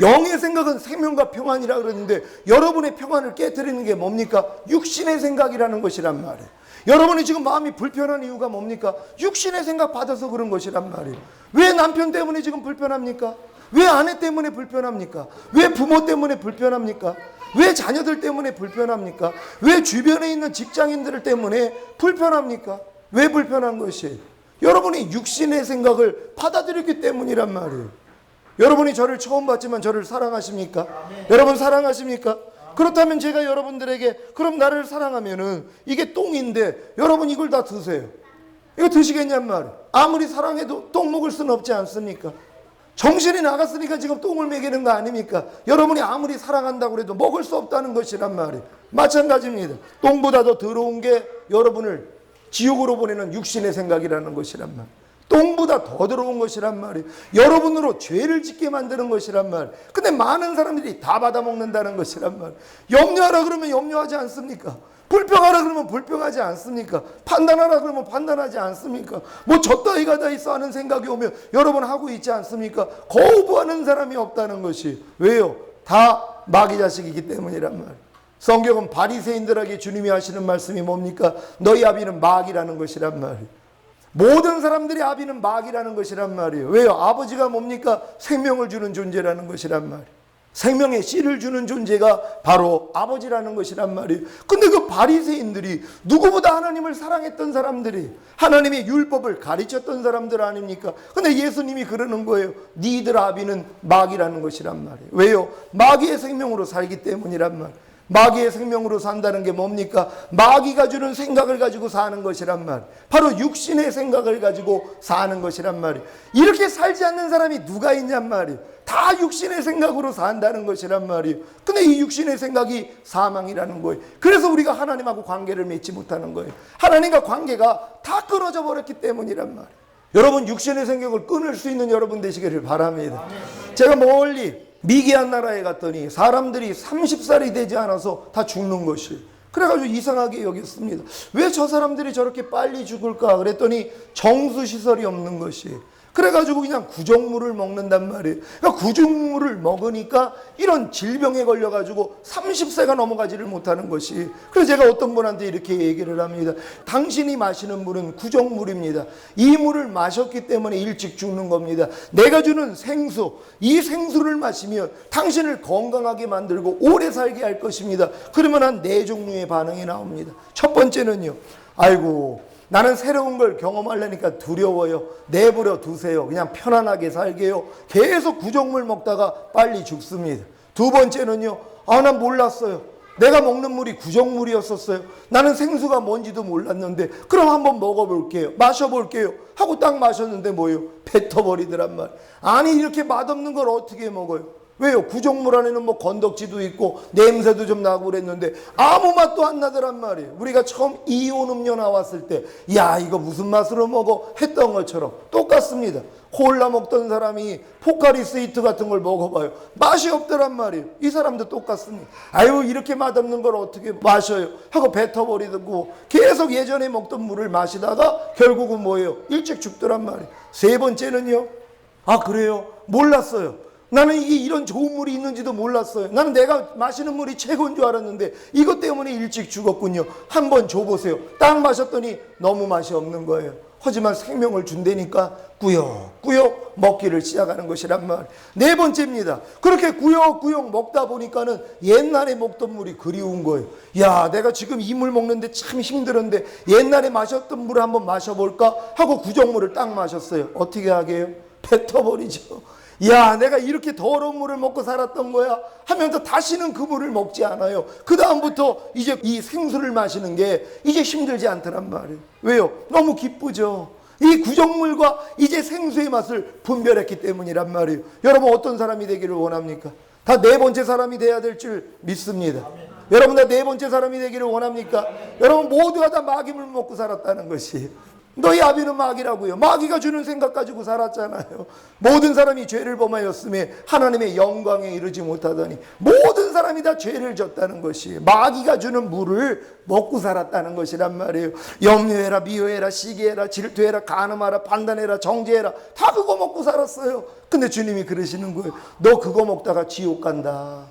영의 생각은 생명과 평안이라 그러는데 여러분의 평안을 깨뜨리는 게 뭡니까? 육신의 생각이라는 것이란 말이에요. 여러분이 지금 마음이 불편한 이유가 뭡니까? 육신의 생각 받아서 그런 것이란 말이에요. 왜 남편 때문에 지금 불편합니까? 왜 아내 때문에 불편합니까? 왜 부모 때문에 불편합니까? 왜 자녀들 때문에 불편합니까? 왜 주변에 있는 직장인들 때문에 불편합니까? 왜 불편한 것이에요? 여러분이 육신의 생각을 받아들였기 때문이란 말이에요. 여러분이 저를 처음 봤지만 저를 사랑하십니까? 여러분 사랑하십니까? 그렇다면 제가 여러분들에게 그럼 나를 사랑하면은 이게 똥인데 여러분 이걸 다 드세요. 이거 드시겠냔 말이에요. 아무리 사랑해도 똥 먹을 수는 없지 않습니까? 정신이 나갔으니까 지금 똥을 먹이는 거 아닙니까? 여러분이 아무리 사랑한다고 해도 먹을 수 없다는 것이란 말이에요. 마찬가지입니다. 똥보다 더 더러운 게 여러분을 지옥으로 보내는 육신의 생각이라는 것이란 말이에요. 똥보다 더 더러운 것이란 말이에요. 여러분으로 죄를 짓게 만드는 것이란 말이에요. 근데 많은 사람들이 다 받아먹는다는 것이란 말이에요. 염려하라 그러면 염려하지 않습니까? 불평하라 그러면 불평하지 않습니까? 판단하라 그러면 판단하지 않습니까? 뭐 저따위가 다 있어 하는 생각이 오면 여러분 하고 있지 않습니까? 거부하는 사람이 없다는 것이. 왜요? 다 마귀 자식이기 때문이란 말이에요. 성경은 바리새인들에게 주님이 하시는 말씀이 뭡니까? 너희 아비는 마귀라는 것이란 말이에요. 모든 사람들이 아비는 마귀라는 것이란 말이에요. 왜요? 아버지가 뭡니까? 생명을 주는 존재라는 것이란 말이에요. 생명의 씨를 주는 존재가 바로 아버지라는 것이란 말이에요. 근데 그 바리새인들이 누구보다 하나님을 사랑했던 사람들이, 하나님의 율법을 가르쳤던 사람들 아닙니까? 근데 예수님이 그러는 거예요. 니들 아비는 마귀라는 것이란 말이에요. 왜요? 마귀의 생명으로 살기 때문이란 말이에요. 마귀의 생명으로 산다는 게 뭡니까? 마귀가 주는 생각을 가지고 사는 것이란 말. 바로 육신의 생각을 가지고 사는 것이란 말이에요. 이렇게 살지 않는 사람이 누가 있냔 말이에요. 다 육신의 생각으로 산다는 것이란 말이에요. 근데 이 육신의 생각이 사망이라는 거예요. 그래서 우리가 하나님하고 관계를 맺지 못하는 거예요. 하나님과 관계가 다 끊어져 버렸기 때문이란 말이에요. 여러분, 육신의 생각을 끊을 수 있는 여러분 되시기를 바랍니다. 제가 멀리 미개한 나라에 갔더니 사람들이 30살이 되지 않아서 다 죽는 것이, 그래가지고 이상하게 여겼습니다. 왜 저 사람들이 저렇게 빨리 죽을까 그랬더니 정수시설이 없는 것이, 그래가지고 그냥 구정물을 먹는단 말이에요. 그러니까 구정물을 먹으니까 이런 질병에 걸려가지고 30세가 넘어가지를 못하는 것이. 그래서 제가 어떤 분한테 이렇게 얘기를 합니다. 당신이 마시는 물은 구정물입니다. 이 물을 마셨기 때문에 일찍 죽는 겁니다. 내가 주는 생수, 이 생수를 마시면 당신을 건강하게 만들고 오래 살게 할 것입니다. 그러면 한 4종류의 반응이 나옵니다. 첫 번째는요, 아이고, 나는 새로운 걸 경험하려니까 두려워요. 내버려 두세요. 그냥 편안하게 살게요. 계속 구정물 먹다가 빨리 죽습니다. 두 번째는요, 난 몰랐어요. 내가 먹는 물이 구정물이었었어요. 나는 생수가 뭔지도 몰랐는데 그럼 한번 먹어볼게요. 마셔볼게요. 하고 딱 마셨는데 뭐예요? 뱉어버리더란 말. 아니, 이렇게 맛없는 걸 어떻게 먹어요? 왜요? 구정물 안에는 뭐 건덕지도 있고 냄새도 좀 나고 그랬는데 아무 맛도 안 나더란 말이에요. 우리가 처음 이온 음료 나왔을 때, 야, 이거 무슨 맛으로 먹어? 했던 것처럼 똑같습니다. 콜라 먹던 사람이 포카리 스위트 같은 걸 먹어봐요. 맛이 없더란 말이에요. 이 사람도 똑같습니다. 아유, 이렇게 맛없는 걸 어떻게 마셔요? 하고 뱉어버리고 계속 예전에 먹던 물을 마시다가 결국은 뭐예요? 일찍 죽더란 말이에요. 세 번째는요, 그래요? 몰랐어요. 나는 이게 이런 좋은 물이 있는지도 몰랐어요. 나는 내가 마시는 물이 최고인 줄 알았는데 이것 때문에 일찍 죽었군요. 한번 줘보세요. 딱 마셨더니 너무 맛이 없는 거예요. 하지만 생명을 준다니까 꾸역꾸역 먹기를 시작하는 것이란 말. 네 번째입니다. 그렇게 꾸역꾸역 먹다 보니까는 옛날에 먹던 물이 그리운 거예요. 야, 내가 지금 이 물 먹는데 참 힘들었는데 옛날에 마셨던 물을 한번 마셔볼까 하고 구정물을 딱 마셨어요. 어떻게 하게요? 뱉어버리죠. 야, 내가 이렇게 더러운 물을 먹고 살았던 거야 하면서 다시는 그 물을 먹지 않아요. 그 다음부터 이제 이 생수를 마시는 게 이제 힘들지 않더란 말이에요. 왜요? 너무 기쁘죠. 이 구정물과 이제 생수의 맛을 분별했기 때문이란 말이에요. 여러분, 어떤 사람이 되기를 원합니까? 다 네 번째 사람이 돼야 될 줄 믿습니다. 여러분, 다 네 번째 사람이 되기를 원합니까? 여러분, 모두가 다 마귀물 먹고 살았다는 것이, 너희 아비는 마귀라고요. 마귀가 주는 생각 가지고 살았잖아요. 모든 사람이 죄를 범하였음에 하나님의 영광에 이르지 못하더니 모든 사람이 다 죄를 졌다는 것이, 마귀가 주는 물을 먹고 살았다는 것이란 말이에요. 염려해라, 미워해라, 시기해라, 질투해라, 간음하라, 판단해라, 정죄해라, 다 그거 먹고 살았어요. 근데 주님이 그러시는 거예요. 너 그거 먹다가 지옥 간다.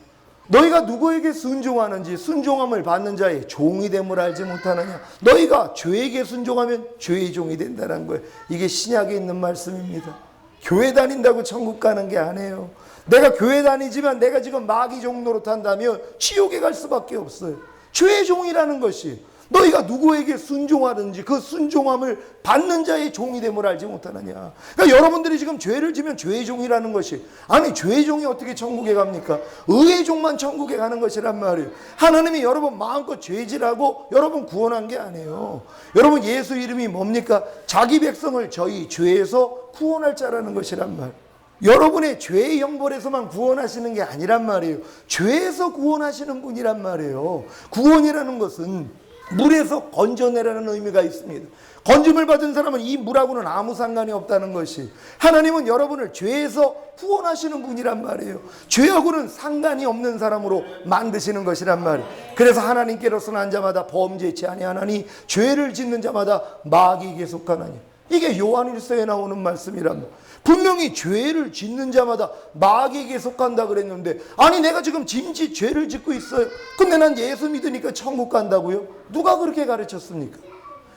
너희가 누구에게 순종하는지 순종함을 받는 자의 종이 됨을 알지 못하느냐. 너희가 죄에게 순종하면 죄의 종이 된다는 거예요. 이게 신약에 있는 말씀입니다. 교회 다닌다고 천국 가는 게 아니에요. 내가 교회 다니지만 내가 지금 마귀 종 노릇한다면 지옥에 갈 수밖에 없어요. 죄의 종이라는 것이, 너희가 누구에게 순종하든지 그 순종함을 받는 자의 종이 됨을 알지 못하느냐. 그러니까 여러분들이 지금 죄를 지면 죄의 종이라는 것이, 아니, 죄의 종이 어떻게 천국에 갑니까? 의의 종만 천국에 가는 것이란 말이에요. 하나님이 여러분 마음껏 죄질하고 여러분 구원한 게 아니에요. 여러분, 예수 이름이 뭡니까? 자기 백성을 저희 죄에서 구원할 자라는 것이란 말이에요. 여러분의 죄의 형벌에서만 구원하시는 게 아니란 말이에요. 죄에서 구원하시는 분이란 말이에요. 구원이라는 것은 물에서 건져내라는 의미가 있습니다. 건짐을 받은 사람은 이 물하고는 아무 상관이 없다는 것이, 하나님은 여러분을 죄에서 구원하시는 분이란 말이에요. 죄하고는 상관이 없는 사람으로 만드시는 것이란 말이에요. 그래서 하나님께로서 난 자마다 범죄치 아니하나니 죄를 짓는 자마다 마귀에게 속하나니, 이게 요한일서에 나오는 말씀이란 말이에요. 분명히 죄를 짓는 자마다 마귀에게 속한다 그랬는데, 아니, 내가 지금 짐짓 죄를 짓고 있어요. 근데 난 예수 믿으니까 천국 간다고요? 누가 그렇게 가르쳤습니까?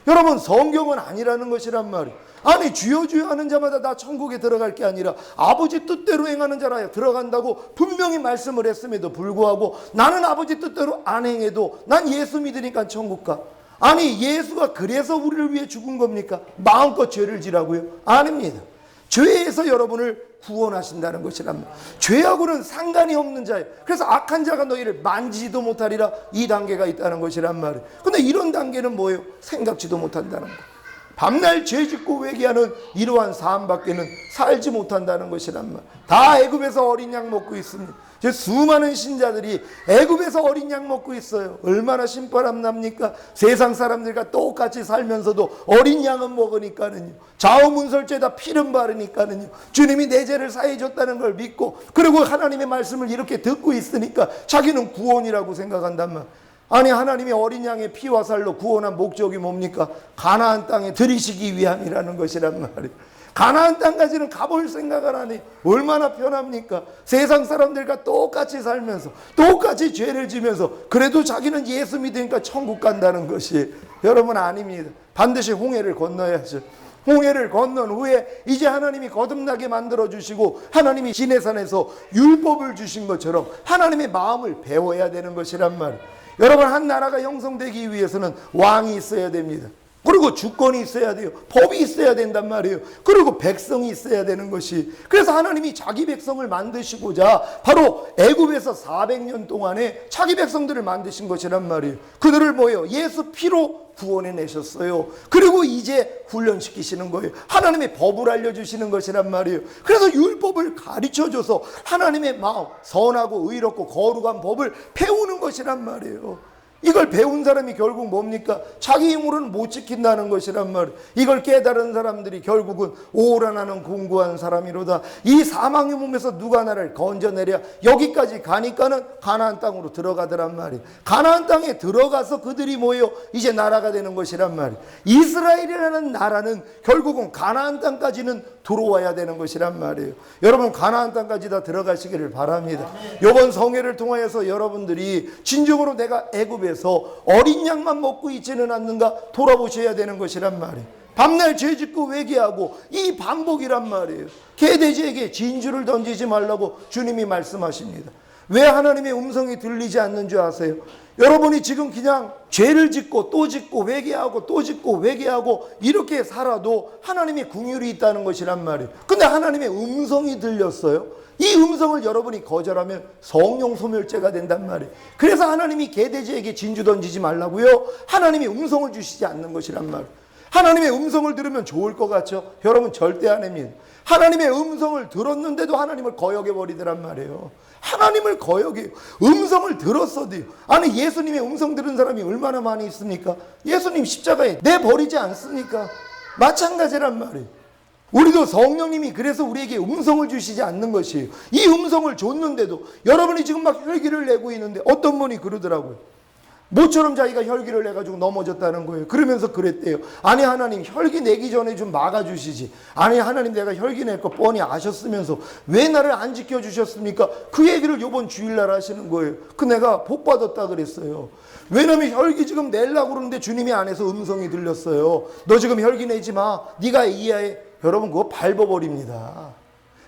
여러분 성경은 아니라는 것이란 말이에요. 아니 주여 주여 하는 자마다 나 천국에 들어갈 게 아니라 아버지 뜻대로 행하는 자라 들어간다고 분명히 말씀을 했음에도 불구하고 나는 아버지 뜻대로 안 행해도 난 예수 믿으니까 천국 가. 아니 예수가 그래서 우리를 위해 죽은 겁니까? 마음껏 죄를 지라고요? 아닙니다. 죄에서 여러분을 구원하신다는 것이란 말이에요. 죄하고는 상관이 없는 자예요. 그래서 악한 자가 너희를 만지지도 못하리라, 이 단계가 있다는 것이란 말이에요. 근데 이런 단계는 뭐예요? 생각지도 못한다는 거예요. 밤날 죄짓고 회개하는 이러한 삶밖에는 살지 못한다는 것이란 말. 다 애굽에서 어린 양 먹고 있습니다. 수많은 신자들이 애굽에서 어린 양 먹고 있어요. 얼마나 신바람 납니까? 세상 사람들과 똑같이 살면서도 어린 양은 먹으니까는요, 좌우문설죄다 피름 바르니까는요, 주님이 내 죄를 사해 줬다는 걸 믿고, 그리고 하나님의 말씀을 이렇게 듣고 있으니까 자기는 구원이라고 생각한단 말. 아니 하나님이 어린 양의 피와 살로 구원한 목적이 뭡니까? 가나안 땅에 들이시기 위함이라는 것이란 말이에요. 가나안 땅까지는 가볼 생각을 하니 얼마나 편합니까? 세상 사람들과 똑같이 살면서 똑같이 죄를 지면서 그래도 자기는 예수 믿으니까 천국 간다는 것이, 여러분 아닙니다. 반드시 홍해를 건너야죠. 홍해를 건넌 후에 이제 하나님이 거듭나게 만들어주시고 하나님이 시내산에서 율법을 주신 것처럼 하나님의 마음을 배워야 되는 것이란 말이에요. 여러분 한 나라가 형성되기 위해서는 왕이 있어야 됩니다. 그리고 주권이 있어야 돼요. 법이 있어야 된단 말이에요. 그리고 백성이 있어야 되는 것이, 그래서 하나님이 자기 백성을 만드시고자 바로 애굽에서 400년 동안에 자기 백성들을 만드신 것이란 말이에요. 그들을 뭐예요? 예수 피로 구원해 내셨어요. 그리고 이제 훈련시키시는 거예요. 하나님의 법을 알려주시는 것이란 말이에요. 그래서 율법을 가르쳐줘서 하나님의 마음, 선하고 의롭고 거룩한 법을 배우는 것이란 말이에요. 이걸 배운 사람이 결국 뭡니까? 자기 힘으로는 못 지킨다는 것이란 말이에요. 이걸 깨달은 사람들이 결국은 오라 나는 공고한 사람이로다. 이 사망의 몸에서 누가 나를 건져내랴. 여기까지 가니까는 가나안 땅으로 들어가더란 말이에요. 가나안 땅에 들어가서 그들이 뭐예요? 이제 나라가 되는 것이란 말이에요. 이스라엘이라는 나라는 결국은 가나안 땅까지는 들어와야 되는 것이란 말이에요. 여러분 가나안 땅까지 다 들어가시기를 바랍니다. 이번 성회를 통하여서 여러분들이 진정으로 내가 애굽에서 어린 양만 먹고 있지는 않는가 돌아보셔야 되는 것이란 말이에요. 밤날 죄짓고 회개하고 이 반복이란 말이에요. 개돼지에게 진주를 던지지 말라고 주님이 말씀하십니다. 왜 하나님의 음성이 들리지 않는 줄 아세요? 여러분이 지금 그냥 죄를 짓고 또 짓고 회개하고 또 짓고 회개하고 이렇게 살아도 하나님의 긍휼이 있다는 것이란 말이에요. 근데 하나님의 음성이 들렸어요. 이 음성을 여러분이 거절하면 성령 소멸죄가 된단 말이에요. 그래서 하나님이 개돼지에게 진주 던지지 말라고요? 하나님이 음성을 주시지 않는 것이란 말이에요. 하나님의 음성을 들으면 좋을 것 같죠? 여러분 절대 안 합니다. 하나님의 음성을 들었는데도 하나님을 거역해버리더란 말이에요. 하나님을 거역해요. 음성을 들었어도요. 아니 예수님의 음성 들은 사람이 얼마나 많이 있습니까? 예수님 십자가에 내버리지 않습니까? 마찬가지란 말이에요. 우리도 성령님이 그래서 우리에게 음성을 주시지 않는 것이에요. 이 음성을 줬는데도 여러분이 지금 막 혈기를 내고 있는데 어떤 분이 그러더라고요. 모처럼 자기가 혈기를 내가지고 넘어졌다는 거예요. 그러면서 그랬대요. 아니 하나님 혈기 내기 전에 좀 막아주시지. 아니 하나님 내가 혈기 낼 거 뻔히 아셨으면서 왜 나를 안 지켜주셨습니까? 그 얘기를 요번 주일날 하시는 거예요. 그 내가 복 받았다 그랬어요. 왜냐면 혈기 지금 내려고 그러는데 주님이 안에서 음성이 들렸어요. 너 지금 혈기 내지 마. 네가 이해해. 여러분 그거 밟아버립니다.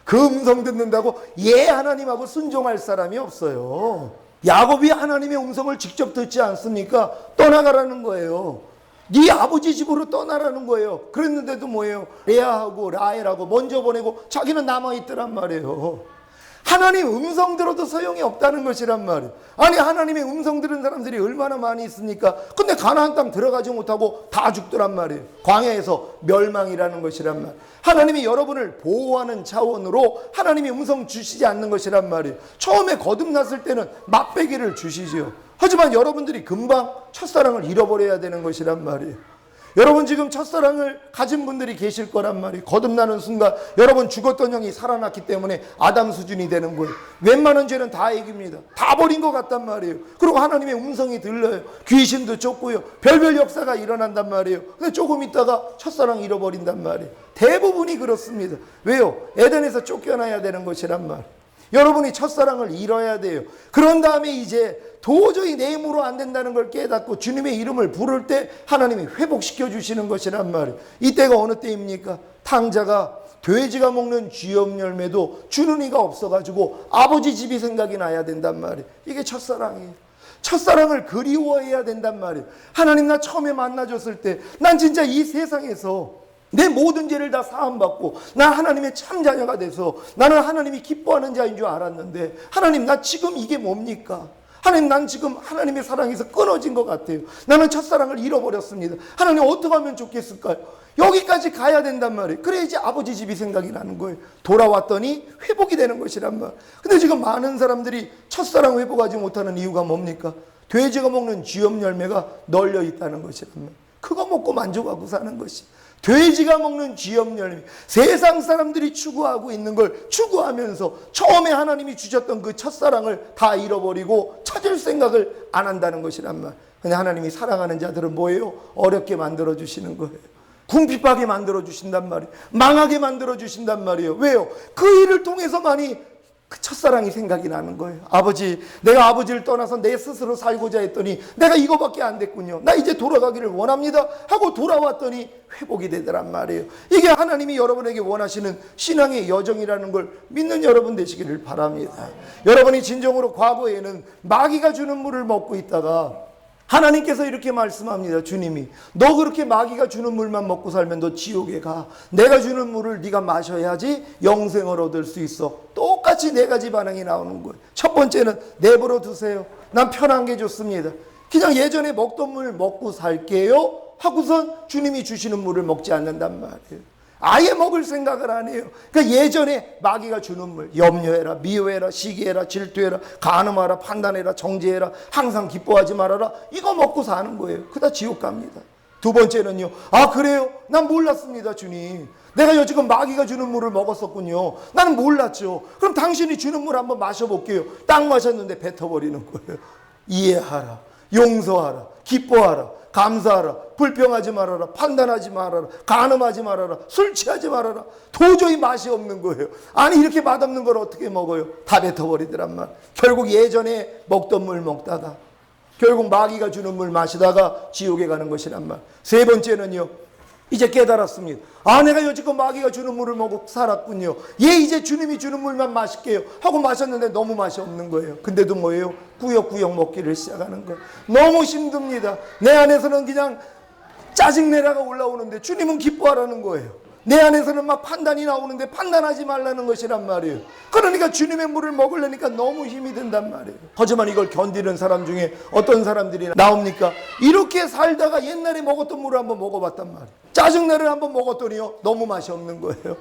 그 음성 듣는다고 예 하나님하고 순종할 사람이 없어요. 야곱이 하나님의 음성을 직접 듣지 않습니까? 떠나가라는 거예요. 네 아버지 집으로 떠나라는 거예요. 그랬는데도 뭐예요? 레아하고 라헬하고 먼저 보내고 자기는 남아있더란 말이에요. 하나님 음성 들어도 소용이 없다는 것이란 말이에요. 아니 하나님의 음성 들은 사람들이 얼마나 많이 있습니까? 근데 가나안 땅 들어가지 못하고 다 죽더란 말이에요. 광야에서 멸망이라는 것이란 말. 하나님이 여러분을 보호하는 차원으로 하나님이 음성 주시지 않는 것이란 말이에요. 처음에 거듭났을 때는 맛배기를 주시죠. 하지만 여러분들이 금방 첫사랑을 잃어버려야 되는 것이란 말이에요. 여러분 지금 첫사랑을 가진 분들이 계실 거란 말이에요. 거듭나는 순간 여러분 죽었던 형이 살아났기 때문에 아담 수준이 되는 거예요. 웬만한 죄는 다 이깁니다. 다 버린 것 같단 말이에요. 그리고 하나님의 음성이 들려요. 귀신도 쫓고요. 별별 역사가 일어난단 말이에요. 근데 조금 있다가 첫사랑 잃어버린단 말이에요. 대부분이 그렇습니다. 왜요? 에덴에서 쫓겨나야 되는 것이란 말. 여러분이 첫사랑을 잃어야 돼요. 그런 다음에 이제 도저히 내 힘으로 안 된다는 걸 깨닫고 주님의 이름을 부를 때 하나님이 회복시켜 주시는 것이란 말이에요. 이때가 어느 때입니까? 탕자가 돼지가 먹는 쥐염 열매도 주는 이가 없어가지고 아버지 집이 생각이 나야 된단 말이에요. 이게 첫사랑이에요. 첫사랑을 그리워해야 된단 말이에요. 하나님, 나 처음에 만나줬을 때 난 진짜 이 세상에서 내 모든 죄를 다 사함받고 나 하나님의 참 자녀가 돼서 나는 하나님이 기뻐하는 자인 줄 알았는데, 하나님, 나 지금 이게 뭡니까? 하나님, 난 지금 하나님의 사랑에서 끊어진 것 같아요. 나는 첫사랑을 잃어버렸습니다. 하나님, 어떻게 하면 좋겠을까요? 여기까지 가야 된단 말이에요. 그래야지 아버지 집이 생각이 나는 거예요. 돌아왔더니 회복이 되는 것이란 말. 근데 지금 많은 사람들이 첫사랑 회복하지 못하는 이유가 뭡니까? 돼지가 먹는 쥐염 열매가 널려 있다는 것이란 말. 그거 먹고 만족하고 사는 것이. 돼지가 먹는 쥐염 열매, 세상 사람들이 추구하고 있는 걸 추구하면서 처음에 하나님이 주셨던 그 첫사랑을 다 잃어버리고 찾을 생각을 안 한다는 것이란 말. 근데 하나님이 사랑하는 자들은 뭐예요? 어렵게 만들어주시는 거예요. 궁핍하게 만들어주신단 말이에요. 망하게 만들어주신단 말이에요. 왜요? 그 일을 통해서만이 그 첫사랑이 생각이 나는 거예요. 아버지, 내가 아버지를 떠나서 내 스스로 살고자 했더니 내가 이거밖에 안 됐군요. 나 이제 돌아가기를 원합니다 하고 돌아왔더니 회복이 되더란 말이에요. 이게 하나님이 여러분에게 원하시는 신앙의 여정이라는 걸 믿는 여러분 되시기를 바랍니다. 여러분이 진정으로 과거에는 마귀가 주는 물을 먹고 있다가 하나님께서 이렇게 말씀합니다. 주님이, 너 그렇게 마귀가 주는 물만 먹고 살면 너 지옥에 가. 내가 주는 물을 네가 마셔야지 영생을 얻을 수 있어. 똑같이 네 가지 반응이 나오는 거예요. 첫 번째는 내버려 두세요. 난 편한 게 좋습니다. 그냥 예전에 먹던 물 먹고 살게요 하고선 주님이 주시는 물을 먹지 않는단 말이에요. 아예 먹을 생각을 안 해요. 그러니까 예전에 마귀가 주는 물, 염려해라, 미워해라, 시기해라, 질투해라, 간음하라, 판단해라, 정죄해라, 항상 기뻐하지 말아라, 이거 먹고 사는 거예요. 그다 지옥 갑니다. 두 번째는요, 아 그래요? 난 몰랐습니다, 주님. 내가 여지껏 마귀가 주는 물을 먹었었군요. 나는 몰랐죠. 그럼 당신이 주는 물 한번 마셔볼게요. 딱 마셨는데 뱉어버리는 거예요. 이해하라, 용서하라, 기뻐하라, 감사하라, 불평하지 말아라, 판단하지 말아라, 간음하지 말아라, 술 취하지 말아라. 도저히 맛이 없는 거예요. 아니 이렇게 맛없는 걸 어떻게 먹어요? 다 뱉어버리더란 말. 결국 예전에 먹던 물 먹다가 결국 마귀가 주는 물 마시다가 지옥에 가는 것이란 말. 세 번째는요, 이제 깨달았습니다. 아, 내가 여지껏 마귀가 주는 물을 먹고 살았군요. 이제 주님이 주는 물만 마실게요 하고 마셨는데 너무 맛이 없는 거예요. 근데도 뭐예요? 꾸역꾸역 먹기를 시작하는 거예요. 너무 힘듭니다. 내 안에서는 그냥 짜증내라가 올라오는데 주님은 기뻐하라는 거예요. 내 안에서는 막 판단이 나오는데 판단하지 말라는 것이란 말이에요. 그러니까 주님의 물을 먹으려니까 너무 힘이 든단 말이에요. 하지만 이걸 견디는 사람 중에 어떤 사람들이 나옵니까? 이렇게 살다가 옛날에 먹었던 물을 한번 먹어봤단 말이에요. 짜증내를 한번 먹었더니요, 너무 맛이 없는 거예요.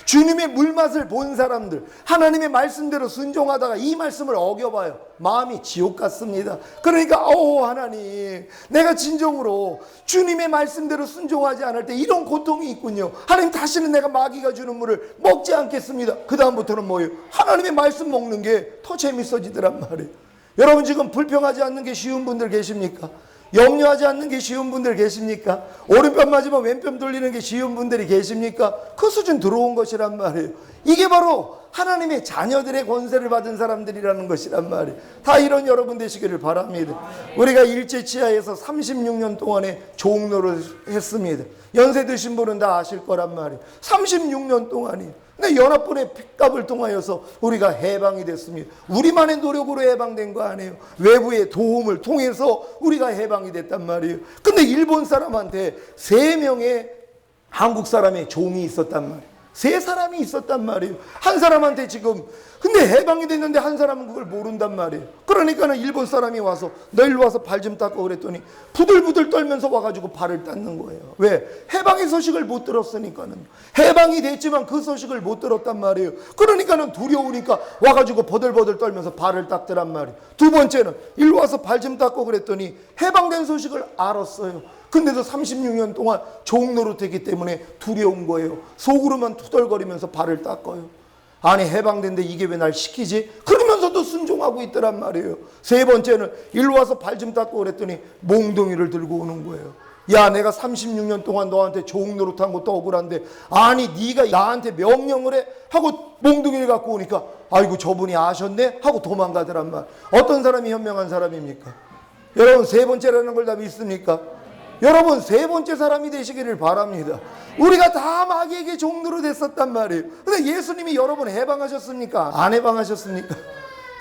주님의 물맛을 본 사람들, 하나님의 말씀대로 순종하다가 이 말씀을 어겨봐요. 마음이 지옥 같습니다. 그러니까 하나님, 내가 진정으로 주님의 말씀대로 순종하지 않을 때 이런 고통이 있군요. 하나님, 다시는 내가 마귀가 주는 물을 먹지 않겠습니다. 그 다음부터는 뭐예요? 하나님의 말씀 먹는 게 더 재밌어지더란 말이에요. 여러분 지금 불평하지 않는 게 쉬운 분들 계십니까? 염려하지 않는 게 쉬운 분들 계십니까? 오른편 맞으면 왼편 돌리는 게 쉬운 분들이 계십니까? 그 수준 들어온 것이란 말이에요. 이게 바로 하나님의 자녀들의 권세를 받은 사람들이라는 것이란 말이에요. 다 이런 여러분 되시기를 바랍니다. 우리가 일제치하에서 36년 동안의 종로를 했습니다. 연세 드신 분은 다 아실 거란 말이에요. 36년 동안이에요. 근데 연합군의 핏값을 통하여서 우리가 해방이 됐습니다. 우리만의 노력으로 해방된 거 아니에요. 외부의 도움을 통해서 우리가 해방이 됐단 말이에요. 근데 일본 사람한테 3명의 한국 사람의 종이 있었단 말이에요. 3사람이 있었단 말이에요. 한 사람한테 지금, 근데 해방이 됐는데 한 사람은 그걸 모른단 말이에요. 그러니까는 일본 사람이 와서 너 일로 와서 발 좀 닦고 그랬더니 부들부들 떨면서 와가지고 발을 닦는 거예요. 왜? 해방의 소식을 못 들었으니까는. 해방이 됐지만 그 소식을 못 들었단 말이에요. 그러니까는 두려우니까 와가지고 버들버들 떨면서 발을 닦더란 말이에요. 두 번째는 일로 와서 발 좀 닦고 그랬더니 해방된 소식을 알았어요. 근데도 36년 동안 종노릇했기 때문에 두려운 거예요. 속으로만 투덜거리면서 발을 닦아요. 아니 해방된데 이게 왜 날 시키지? 그러면서도 순종하고 있더란 말이에요. 세 번째는 일로 와서 발 좀 닦고 그랬더니 몽둥이를 들고 오는 거예요. 야, 내가 36년 동안 너한테 종 노릇한 것도 억울한데 아니 네가 나한테 명령을 해 하고 몽둥이를 갖고 오니까 아이고 저분이 아셨네 하고 도망가더란 말. 어떤 사람이 현명한 사람입니까? 여러분 세 번째라는 걸 다 믿습니까? 여러분 세 번째 사람이 되시기를 바랍니다. 우리가 다 마귀에게 종 노릇했었단 말이에요. 근데 예수님이 여러분 해방하셨습니까? 안 해방하셨습니까?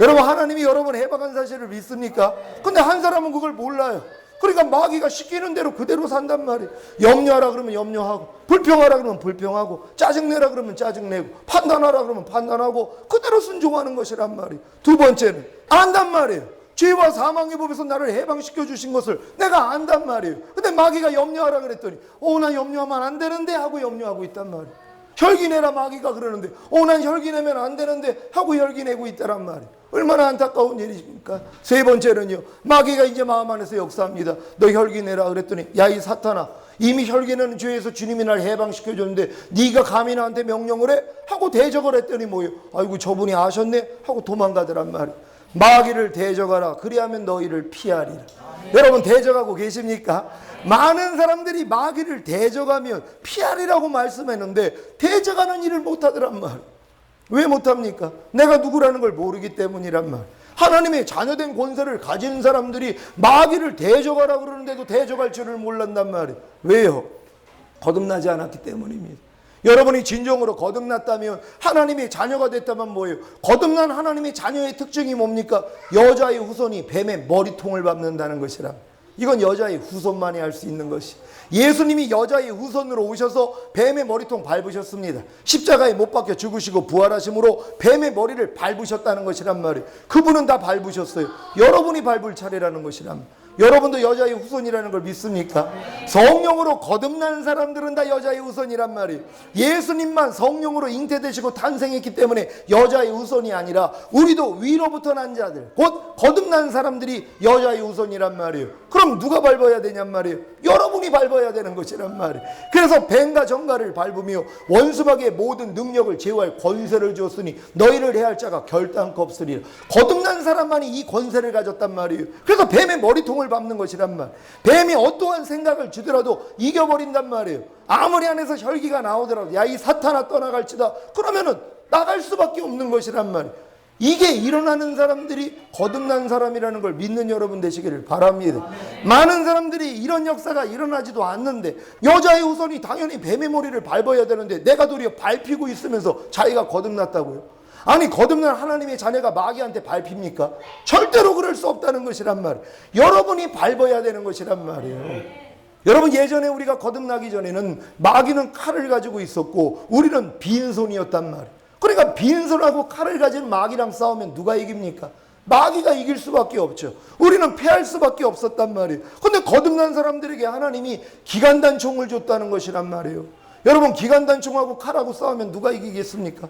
여러분 하나님이 여러분 해방한 사실을 믿습니까? 근데 한 사람은 그걸 몰라요. 그러니까 마귀가 시키는 대로 그대로 산단 말이에요. 염려하라 그러면 염려하고, 불평하라 그러면 불평하고, 짜증내라 그러면 짜증내고, 판단하라 그러면 판단하고, 그대로 순종하는 것이란 말이에요. 두 번째는 안단 말이에요. 죄와 사망의 법에서 나를 해방시켜 주신 것을 내가 안단 말이에요. 근데 마귀가 염려하라 그랬더니 나 염려하면 안 되는데 하고 염려하고 있단 말이에요. 혈기내라 마귀가 그러는데 난 혈기내면 안 되는데 하고 혈기내고 있다란 말이에요. 얼마나 안타까운 일이십니까? 세 번째는요, 마귀가 이제 마음 안에서 역사합니다. 너 혈기내라 그랬더니 야 이 사탄아, 이미 혈기내는 죄에서 주님이 날 해방시켜줬는데 네가 감히 나한테 명령을 해? 하고 대적을 했더니 뭐예요? 아이고 저분이 아셨네? 하고 도망가더란 말이에요. 마귀를 대적하라 그리하면 너희를 피하리라. 여러분 대적하고 계십니까? 많은 사람들이 마귀를 대적하면 피하리라고 말씀했는데 대적하는 일을 못하더란 말이에요. 왜 못합니까? 내가 누구라는 걸 모르기 때문이란 말. 하나님의 자녀된 권세를 가진 사람들이 마귀를 대적하라 그러는데도 대적할 줄을 몰랐단 말이에요. 왜요? 거듭나지 않았기 때문입니다. 여러분이 진정으로 거듭났다면, 하나님의 자녀가 됐다면 뭐예요? 거듭난 하나님의 자녀의 특징이 뭡니까? 여자의 후손이 뱀의 머리통을 밟는다는 것이라. 이건 여자의 후손만이 할 수 있는 것이. 예수님이 여자의 후손으로 오셔서 뱀의 머리통 밟으셨습니다. 십자가에 못 박혀 죽으시고 부활하심으로 뱀의 머리를 밟으셨다는 것이란 말이에요. 그분은 다 밟으셨어요. 여러분이 밟을 차례라는 것이란 말이에요. 여러분도 여자의 후손이라는 걸 믿습니까? 성령으로 거듭난 사람들은 다 여자의 후손이란 말이에요. 예수님만 성령으로 잉태되시고 탄생했기 때문에 여자의 후손이 아니라 우리도 위로부터 난 자들, 곧 거듭난 사람들이 여자의 후손이란 말이에요. 그럼 누가 밟아야 되냔 말이에요. 여러분이 밟아야 되는 것이란 말이에요. 그래서 뱀과 정갈을 밟으며 원수박의 모든 능력을 제어할 권세를 주었으니 너희를 해할 자가 결단코 없으리라. 거듭난 사람만이 이 권세를 가졌단 말이에요. 그래서 뱀의 머리통을 밟는 것이란 말. 뱀이 어떠한 생각을 주더라도 이겨버린단 말이에요. 아무리 안에서 혈기가 나오더라도 야 이 사탄아 떠나갈지다 그러면은 나갈 수밖에 없는 것이란 말이에요. 이게 일어나는 사람들이 거듭난 사람이라는 걸 믿는 여러분 되시기를 바랍니다. 많은 사람들이 이런 역사가 일어나지도 않는데 여자의 후손이 당연히 뱀의 머리를 밟아야 되는데 내가 도리어 밟히고 있으면서 자기가 거듭났다고요? 아니 거듭난 하나님의 자녀가 마귀한테 밟힙니까? 절대로 그럴 수 없다는 것이란 말이에요. 여러분이 밟아야 되는 것이란 말이에요. 여러분 예전에 우리가 거듭나기 전에는 마귀는 칼을 가지고 있었고 우리는 빈손이었단 말이에요. 그러니까 빈손하고 칼을 가진 마귀랑 싸우면 누가 이깁니까? 마귀가 이길 수밖에 없죠. 우리는 패할 수밖에 없었단 말이에요. 근데 거듭난 사람들에게 하나님이 기관단총을 줬다는 것이란 말이에요. 여러분 기관단총하고 칼하고 싸우면 누가 이기겠습니까?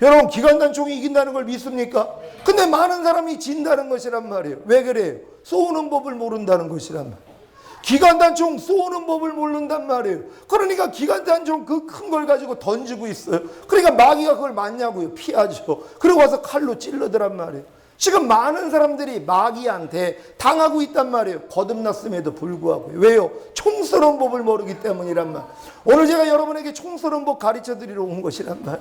여러분 기관단총이 이긴다는 걸 믿습니까? 근데 많은 사람이 진다는 것이란 말이에요. 왜 그래요? 쏘는 법을 모른다는 것이란 말이에요. 기관단총 쏘는 법을 모른단 말이에요. 그러니까 기관단총 그 큰 걸 가지고 던지고 있어요. 그러니까 마귀가 그걸 맞냐고요. 피하죠. 그리고 와서 칼로 찔러더란 말이에요. 지금 많은 사람들이 마귀한테 당하고 있단 말이에요. 거듭났음에도 불구하고. 왜요? 총 쏘는 법을 모르기 때문이란 말. 오늘 제가 여러분에게 총 쏘는 법 가르쳐 드리러 온 것이란 말.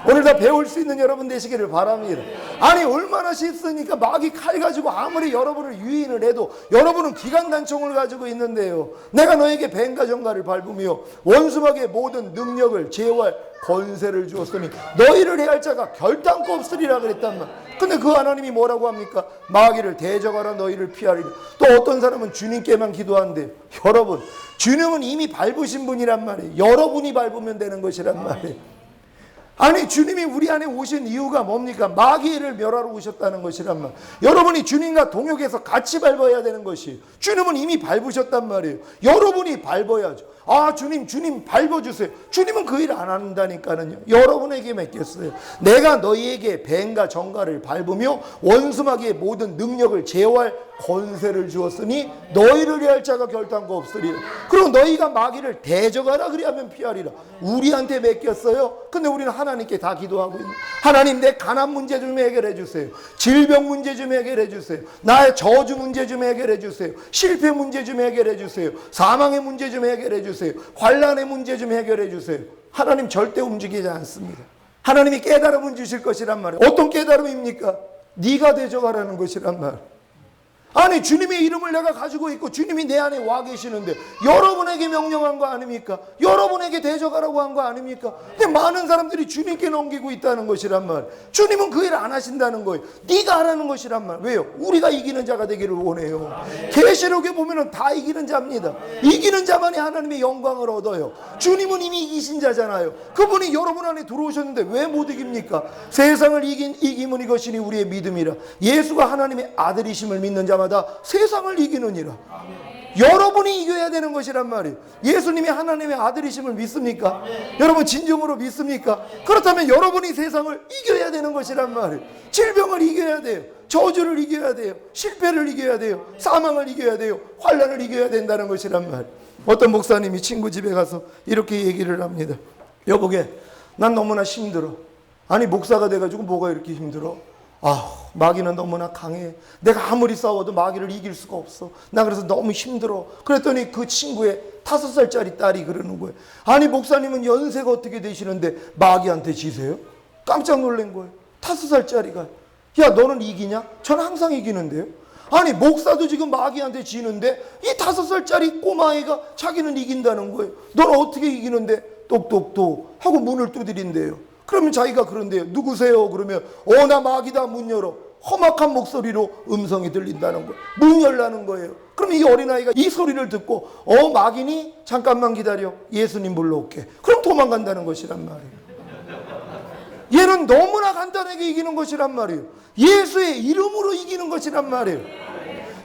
오늘 다 배울 수 있는 여러분 되시기를 바랍니다. 아니 얼마나 쉽습니까? 마귀 칼 가지고 아무리 여러분을 유인을 해도 여러분은 기관단총을 가지고 있는데요. 내가 너에게 뱀과 정갈을 밟으며 원수막의 모든 능력을 제어할 권세를 주었으니 너희를 해할 자가 결단코 없으리라 그랬단 말. 근데 그 하나님이 뭐라고 합니까? 마귀를 대적하라 너희를 피하리라. 또 어떤 사람은 주님께만 기도한대요. 여러분 주님은 이미 밟으신 분이란 말이에요. 여러분이 밟으면 되는 것이란 말이에요. 아니 주님이 우리 안에 오신 이유가 뭡니까? 마귀를 멸하러 오셨다는 것이란 말. 여러분이 주님과 동역해서 같이 밟아야 되는 것이. 주님은 이미 밟으셨단 말이에요. 여러분이 밟아야죠. 아 주님 밟아주세요. 주님은 그 일 안 한다니까는요. 여러분에게 맡겼어요. 내가 너희에게 뱀과 정갈을 밟으며 원수마귀의 모든 능력을 제어할 권세를 주었으니 너희를 위할 자가 결단코 없으리라. 그리고 너희가 마귀를 대적하라 그리하면 피하리라. 우리한테 맡겼어요. 근데 우리는 하나님께 다 기도하고 있는. 하나님 내 가난 문제 좀 해결해 주세요. 질병 문제 좀 해결해 주세요. 나의 저주 문제 좀 해결해 주세요. 실패 문제 좀 해결해 주세요. 사망의 문제 좀 해결해 주세요. 환난의 문제 좀 해결해 주세요. 하나님 절대 움직이지 않습니다. 하나님이 깨달음을 주실 것이란 말이에요. 어떤 깨달음입니까? 네가 대적하라는 것이란 말이에요. 아니 주님의 이름을 내가 가지고 있고 주님이 내 안에 와 계시는데 여러분에게 명령한 거 아닙니까? 여러분에게 대적하라고 한 거 아닙니까? 근데 많은 사람들이 주님께 넘기고 있다는 것이란 말. 주님은 그 일 안 하신다는 거예요. 네가 하라는 것이란 말. 왜요? 우리가 이기는 자가 되기를 원해요. 계시록에 보면은 다 이기는 자입니다. 이기는 자만이 하나님의 영광을 얻어요. 주님은 이미 이기신 자잖아요. 그분이 여러분 안에 들어오셨는데 왜 못 이깁니까? 세상을 이김은 이것이니 우리의 믿음이라. 예수가 하나님의 아들이심을 믿는 자만 세상을 이기느니라. 여러분이 이겨야 되는 것이란 말이에요. 예수님이 하나님의 아들이심을 믿습니까? 여러분 진정으로 믿습니까? 그렇다면 여러분이 세상을 이겨야 되는 것이란 말이에요. 질병을 이겨야 돼요. 저주를 이겨야 돼요. 실패를 이겨야 돼요. 사망을 이겨야 돼요. 환난을 이겨야 된다는 것이란 말이에요. 어떤 목사님이 친구 집에 가서 이렇게 얘기를 합니다. 여보게 난 너무나 힘들어. 아니 목사가 돼가지고 뭐가 이렇게 힘들어? 마귀는 너무나 강해. 내가 아무리 싸워도 마귀를 이길 수가 없어. 나 그래서 너무 힘들어. 그랬더니 그 친구의 5살짜리 딸이 그러는 거예요. 아니 목사님은 연세가 어떻게 되시는데 마귀한테 지세요? 깜짝 놀란 거예요. 5살짜리가. 야 너는 이기냐? 저는 항상 이기는데요. 아니 목사도 지금 마귀한테 지는데 이 5살짜리 꼬마아이가 자기는 이긴다는 거예요. 너는 어떻게 이기는데? 똑똑똑 하고 문을 두드린대요. 그러면 자기가 그런데요. 누구세요? 그러면 나 마귀다. 문 열어. 험악한 목소리로 음성이 들린다는 거예요. 문 열라는 거예요. 그럼 이 어린아이가 이 소리를 듣고 마귀니? 잠깐만 기다려. 예수님 불러올게. 그럼 도망간다는 것이란 말이에요. 얘는 너무나 간단하게 이기는 것이란 말이에요. 예수의 이름으로 이기는 것이란 말이에요.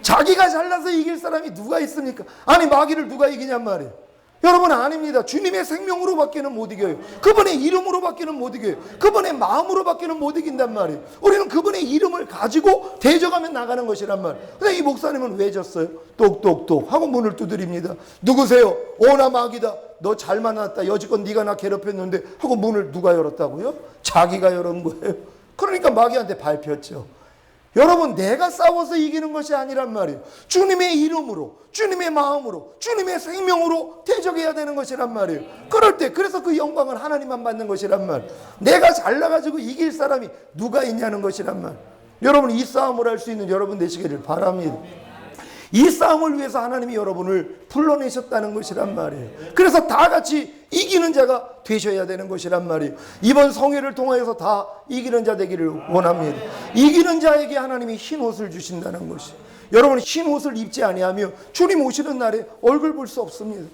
자기가 잘나서 이길 사람이 누가 있습니까? 아니 마귀를 누가 이기냔 말이에요. 여러분 아닙니다. 주님의 생명으로밖에는 못 이겨요. 그분의 이름으로밖에는 못 이겨요. 그분의 마음으로밖에는 못 이긴단 말이에요. 우리는 그분의 이름을 가지고 대적하면 나가는 것이란 말이에요. 근데 이 목사님은 왜 졌어요? 똑똑똑 하고 문을 두드립니다. 누구세요? 나 마귀다. 너 잘 만났다. 여지껏 네가 나 괴롭혔는데 하고 문을 누가 열었다고요? 자기가 열은 거예요. 그러니까 마귀한테 밟혔죠. 여러분 내가 싸워서 이기는 것이 아니란 말이에요. 주님의 이름으로, 주님의 마음으로, 주님의 생명으로 대적해야 되는 것이란 말이에요. 그럴 때 그래서 그 영광을 하나님만 받는 것이란 말이에요. 내가 잘나가지고 이길 사람이 누가 있냐는 것이란 말이에요. 여러분 이 싸움을 할 수 있는 여러분 되시기를 바랍니다. 이 싸움을 위해서 하나님이 여러분을 불러내셨다는 것이란 말이에요. 그래서 다 같이 이기는 자가 되셔야 되는 것이란 말이에요. 이번 성회를 통하여서 다 이기는 자 되기를 원합니다. 이기는 자에게 하나님이 흰 옷을 주신다는 것이. 여러분 흰 옷을 입지 아니하며 주님 오시는 날에 얼굴 볼 수 없습니다.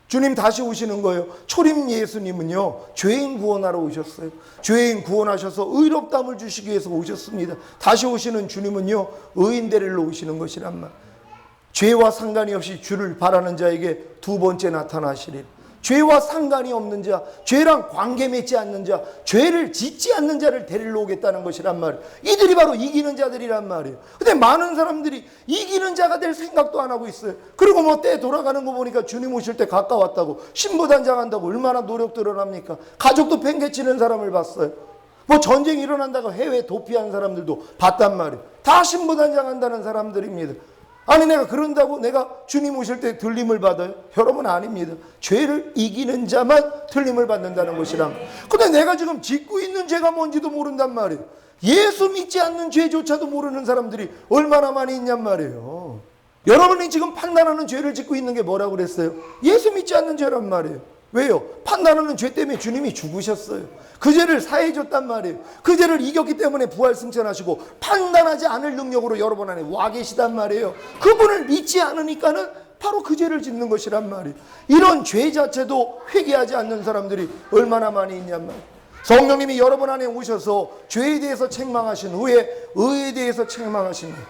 주님 다시 오시는 거예요. 초림 예수님은요 죄인 구원하러 오셨어요. 죄인 구원하셔서 의롭다함을 주시기 위해서 오셨습니다. 다시 오시는 주님은요 의인 데리러 오시는 것이란 말. 죄와 상관이 없이 주를 바라는 자에게 두 번째 나타나시리라. 죄와 상관이 없는 자, 죄랑 관계 맺지 않는 자, 죄를 짓지 않는 자를 데리러 오겠다는 것이란 말이에요. 이들이 바로 이기는 자들이란 말이에요. 근데 많은 사람들이 이기는 자가 될 생각도 안 하고 있어요. 그리고 뭐 때 돌아가는 거 보니까 주님 오실 때 가까웠다고 신부단장한다고 얼마나 노력들을 합니까? 가족도 팽개치는 사람을 봤어요. 뭐 전쟁이 일어난다고 해외 도피한 사람들도 봤단 말이에요. 다 신부단장한다는 사람들입니다. 아니 내가 그런다고 내가 주님 오실 때 들림을 받아요? 여러분 아닙니다. 죄를 이기는 자만 들림을 받는다는 것이란. 근데 내가 지금 짓고 있는 죄가 뭔지도 모른단 말이에요. 예수 믿지 않는 죄조차도 모르는 사람들이 얼마나 많이 있냔 말이에요. 여러분이 지금 판단하는 죄를 짓고 있는 게 뭐라고 그랬어요? 예수 믿지 않는 죄란 말이에요. 왜요? 판단하는 죄 때문에 주님이 죽으셨어요. 그 죄를 사해 줬단 말이에요. 그 죄를 이겼기 때문에 부활 승천하시고 판단하지 않을 능력으로 여러분 안에 와 계시단 말이에요. 그분을 믿지 않으니까는 바로 그 죄를 짓는 것이란 말이에요. 이런 죄 자체도 회개하지 않는 사람들이 얼마나 많이 있냔 말이에요. 성령님이 여러분 안에 오셔서 죄에 대해서 책망하신 후에 의에 대해서 책망하십니다.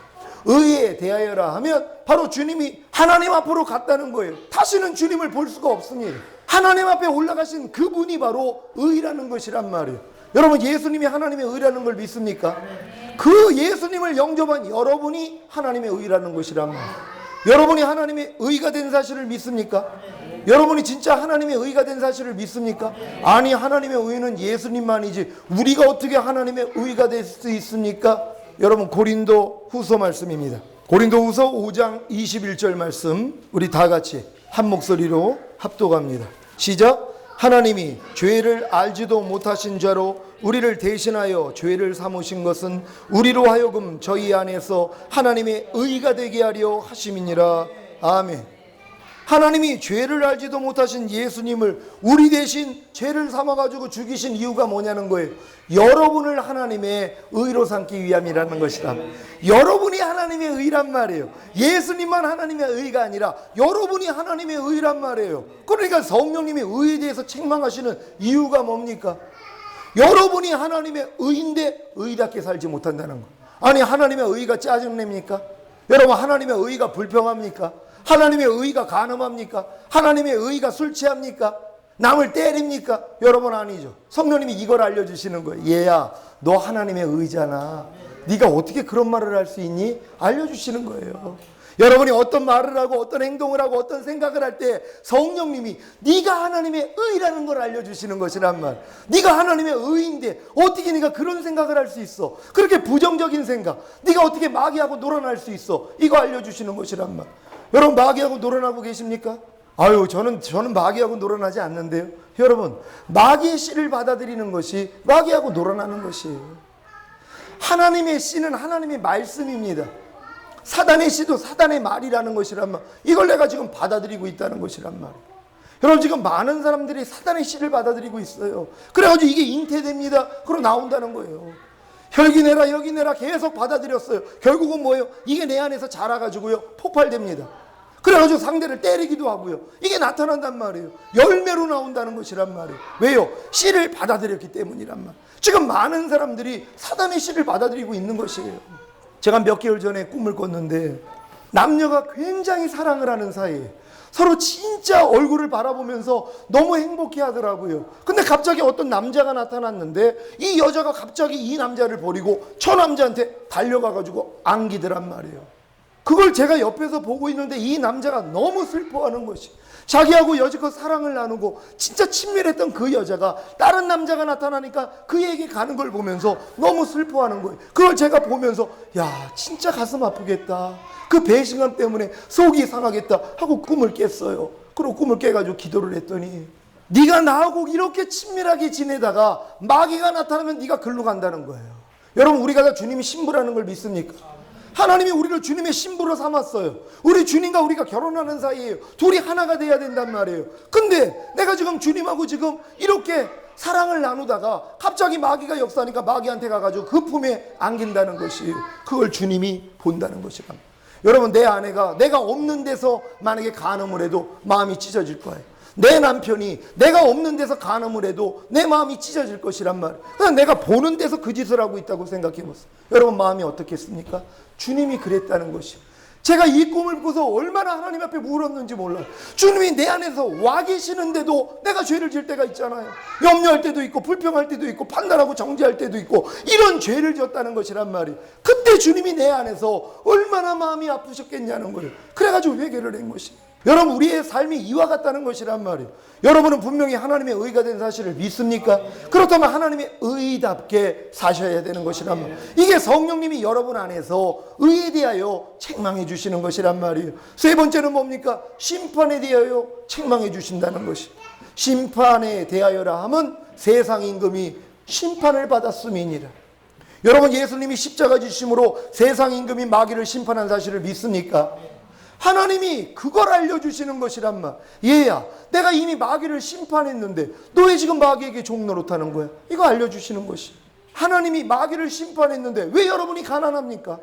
의에 대하여라 하면 바로 주님이 하나님 앞으로 갔다는 거예요. 다시는 주님을 볼 수가 없습니다. 하나님 앞에 올라가신 그분이 바로 의라는 것이란 말이에요. 여러분, 예수님이 하나님의 의라는 걸 믿습니까? 그 예수님을 영접한 여러분이 하나님의 의라는 것이란 말이에요. 여러분이 하나님의 의가 된 사실을 믿습니까? 여러분이 진짜 하나님의 의가 된 사실을 믿습니까? 아니, 하나님의 의는 예수님만이지 우리가 어떻게 하나님의 의가 될 수 있습니까? 여러분, 고린도 후서 말씀입니다. 고린도 후서 5장 21절 말씀, 우리 다 같이 한 목소리로 합독합니다. 시작. 하나님이 죄를 알지도 못하신 자로 우리를 대신하여 죄를 삼으신 것은 우리로 하여금 저희 안에서 하나님의 의가 되게 하려 하심이니라. 아멘. 하나님이 죄를 알지도 못하신 예수님을 우리 대신 죄를 삼아가지고 죽이신 이유가 뭐냐는 거예요. 여러분을 하나님의 의로 삼기 위함이라는 것이다. 여러분이 하나님의 의란 말이에요. 예수님만 하나님의 의가 아니라 여러분이 하나님의 의란 말이에요. 그러니까 성령님이 의에 대해서 책망하시는 이유가 뭡니까? 여러분이 하나님의 의인데 의답게 살지 못한다는 거. 아니, 하나님의 의가 짜증냅니까? 여러분, 하나님의 의가 불평합니까? 하나님의 의가 간음합니까? 하나님의 의가 술 취합니까? 남을 때립니까? 여러분, 아니죠. 성령님이 이걸 알려주시는 거예요. 얘야, 너 하나님의 의잖아. 네가 어떻게 그런 말을 할 수 있니? 알려주시는 거예요. 여러분이 어떤 말을 하고 어떤 행동을 하고 어떤 생각을 할 때 성령님이 네가 하나님의 의라는 걸 알려주시는 것이란 말. 네가 하나님의 의인데 어떻게 네가 그런 생각을 할 수 있어? 그렇게 부정적인 생각, 네가 어떻게 마귀하고 놀아날 수 있어? 이거 알려주시는 것이란 말. 여러분, 마귀하고 놀아나고 계십니까? 아유, 저는 마귀하고 놀아나지 않는데요. 여러분, 마귀의 씨를 받아들이는 것이 마귀하고 놀아나는 것이에요. 하나님의 씨는 하나님의 말씀입니다. 사단의 씨도 사단의 말이라는 것이란 말. 이걸 내가 지금 받아들이고 있다는 것이란 말. 여러분, 지금 많은 사람들이 사단의 씨를 받아들이고 있어요. 그래가지고 이게 잉태됩니다. 그러고 나온다는 거예요. 혈기 내라 여기 내라 계속 받아들였어요. 결국은 뭐예요? 이게 내 안에서 자라가지고요 폭발됩니다. 그래가지고 상대를 때리기도 하고요. 이게 나타난단 말이에요. 열매로 나온다는 것이란 말이에요. 왜요? 씨를 받아들였기 때문이란 말. 지금 많은 사람들이 사단의 씨를 받아들이고 있는 것이에요. 제가 몇 개월 전에 꿈을 꿨는데 남녀가 굉장히 사랑을 하는 사이에 서로 진짜 얼굴을 바라보면서 너무 행복해 하더라고요. 근데 갑자기 어떤 남자가 나타났는데 이 여자가 갑자기 이 남자를 버리고 저 남자한테 달려가가지고 안기더란 말이에요. 그걸 제가 옆에서 보고 있는데 이 남자가 너무 슬퍼하는 것이, 자기하고 여지껏 사랑을 나누고 진짜 친밀했던 그 여자가 다른 남자가 나타나니까 그에게 가는 걸 보면서 너무 슬퍼하는 거예요. 그걸 제가 보면서 야, 진짜 가슴 아프겠다. 그 배신감 때문에 속이 상하겠다 하고 꿈을 깼어요. 그리고 꿈을 깨가지고 기도를 했더니 네가 나하고 이렇게 친밀하게 지내다가 마귀가 나타나면 네가 글로 간다는 거예요. 여러분, 우리가 다 주님이 신부라는 걸 믿습니까? 하나님이 우리를 주님의 신부로 삼았어요. 우리 주님과 우리가 결혼하는 사이에요. 둘이 하나가 돼야 된단 말이에요. 근데 내가 지금 주님하고 지금 이렇게 사랑을 나누다가 갑자기 마귀가 역사하니까 마귀한테 가가지고 그 품에 안긴다는 것이에요. 그걸 주님이 본다는 것이란 말이에요. 여러분, 내 아내가 내가 없는 데서 만약에 간음을 해도 마음이 찢어질 거예요. 내 남편이 내가 없는 데서 간음을 해도 내 마음이 찢어질 것이란 말이에요. 그냥 내가 보는 데서 그 짓을 하고 있다고 생각해 보세요. 여러분, 마음이 어떻겠습니까? 주님이 그랬다는 것이에요. 제가 이 꿈을 꾸서 얼마나 하나님 앞에 울었는지 몰라요. 주님이 내 안에서 와 계시는데도 내가 죄를 질 때가 있잖아요. 염려할 때도 있고 불평할 때도 있고 판단하고 정죄할 때도 있고 이런 죄를 졌다는 것이란 말이에요. 그때 주님이 내 안에서 얼마나 마음이 아프셨겠냐는 거예요. 그래가지고 회개를 한 것이에요. 여러분, 우리의 삶이 이와 같다는 것이란 말이에요. 여러분은 분명히 하나님의 의가 된 사실을 믿습니까? 그렇다면 하나님의 의답게 사셔야 되는 것이란 말이에요. 이게 성령님이 여러분 안에서 의에 대하여 책망해 주시는 것이란 말이에요. 세 번째는 뭡니까? 심판에 대하여 책망해 주신다는 것이. 심판에 대하여라 하면 세상 임금이 심판을 받았음이니라. 여러분, 예수님이 십자가 지심으로 세상 임금이 마귀를 심판한 사실을 믿습니까? 하나님이 그걸 알려주시는 것이란 말. 얘야, 내가 이미 마귀를 심판했는데 너 왜 지금 마귀에게 종노릇하는 거야? 이거 알려주시는 것이. 하나님이 마귀를 심판했는데 왜 여러분이 가난합니까?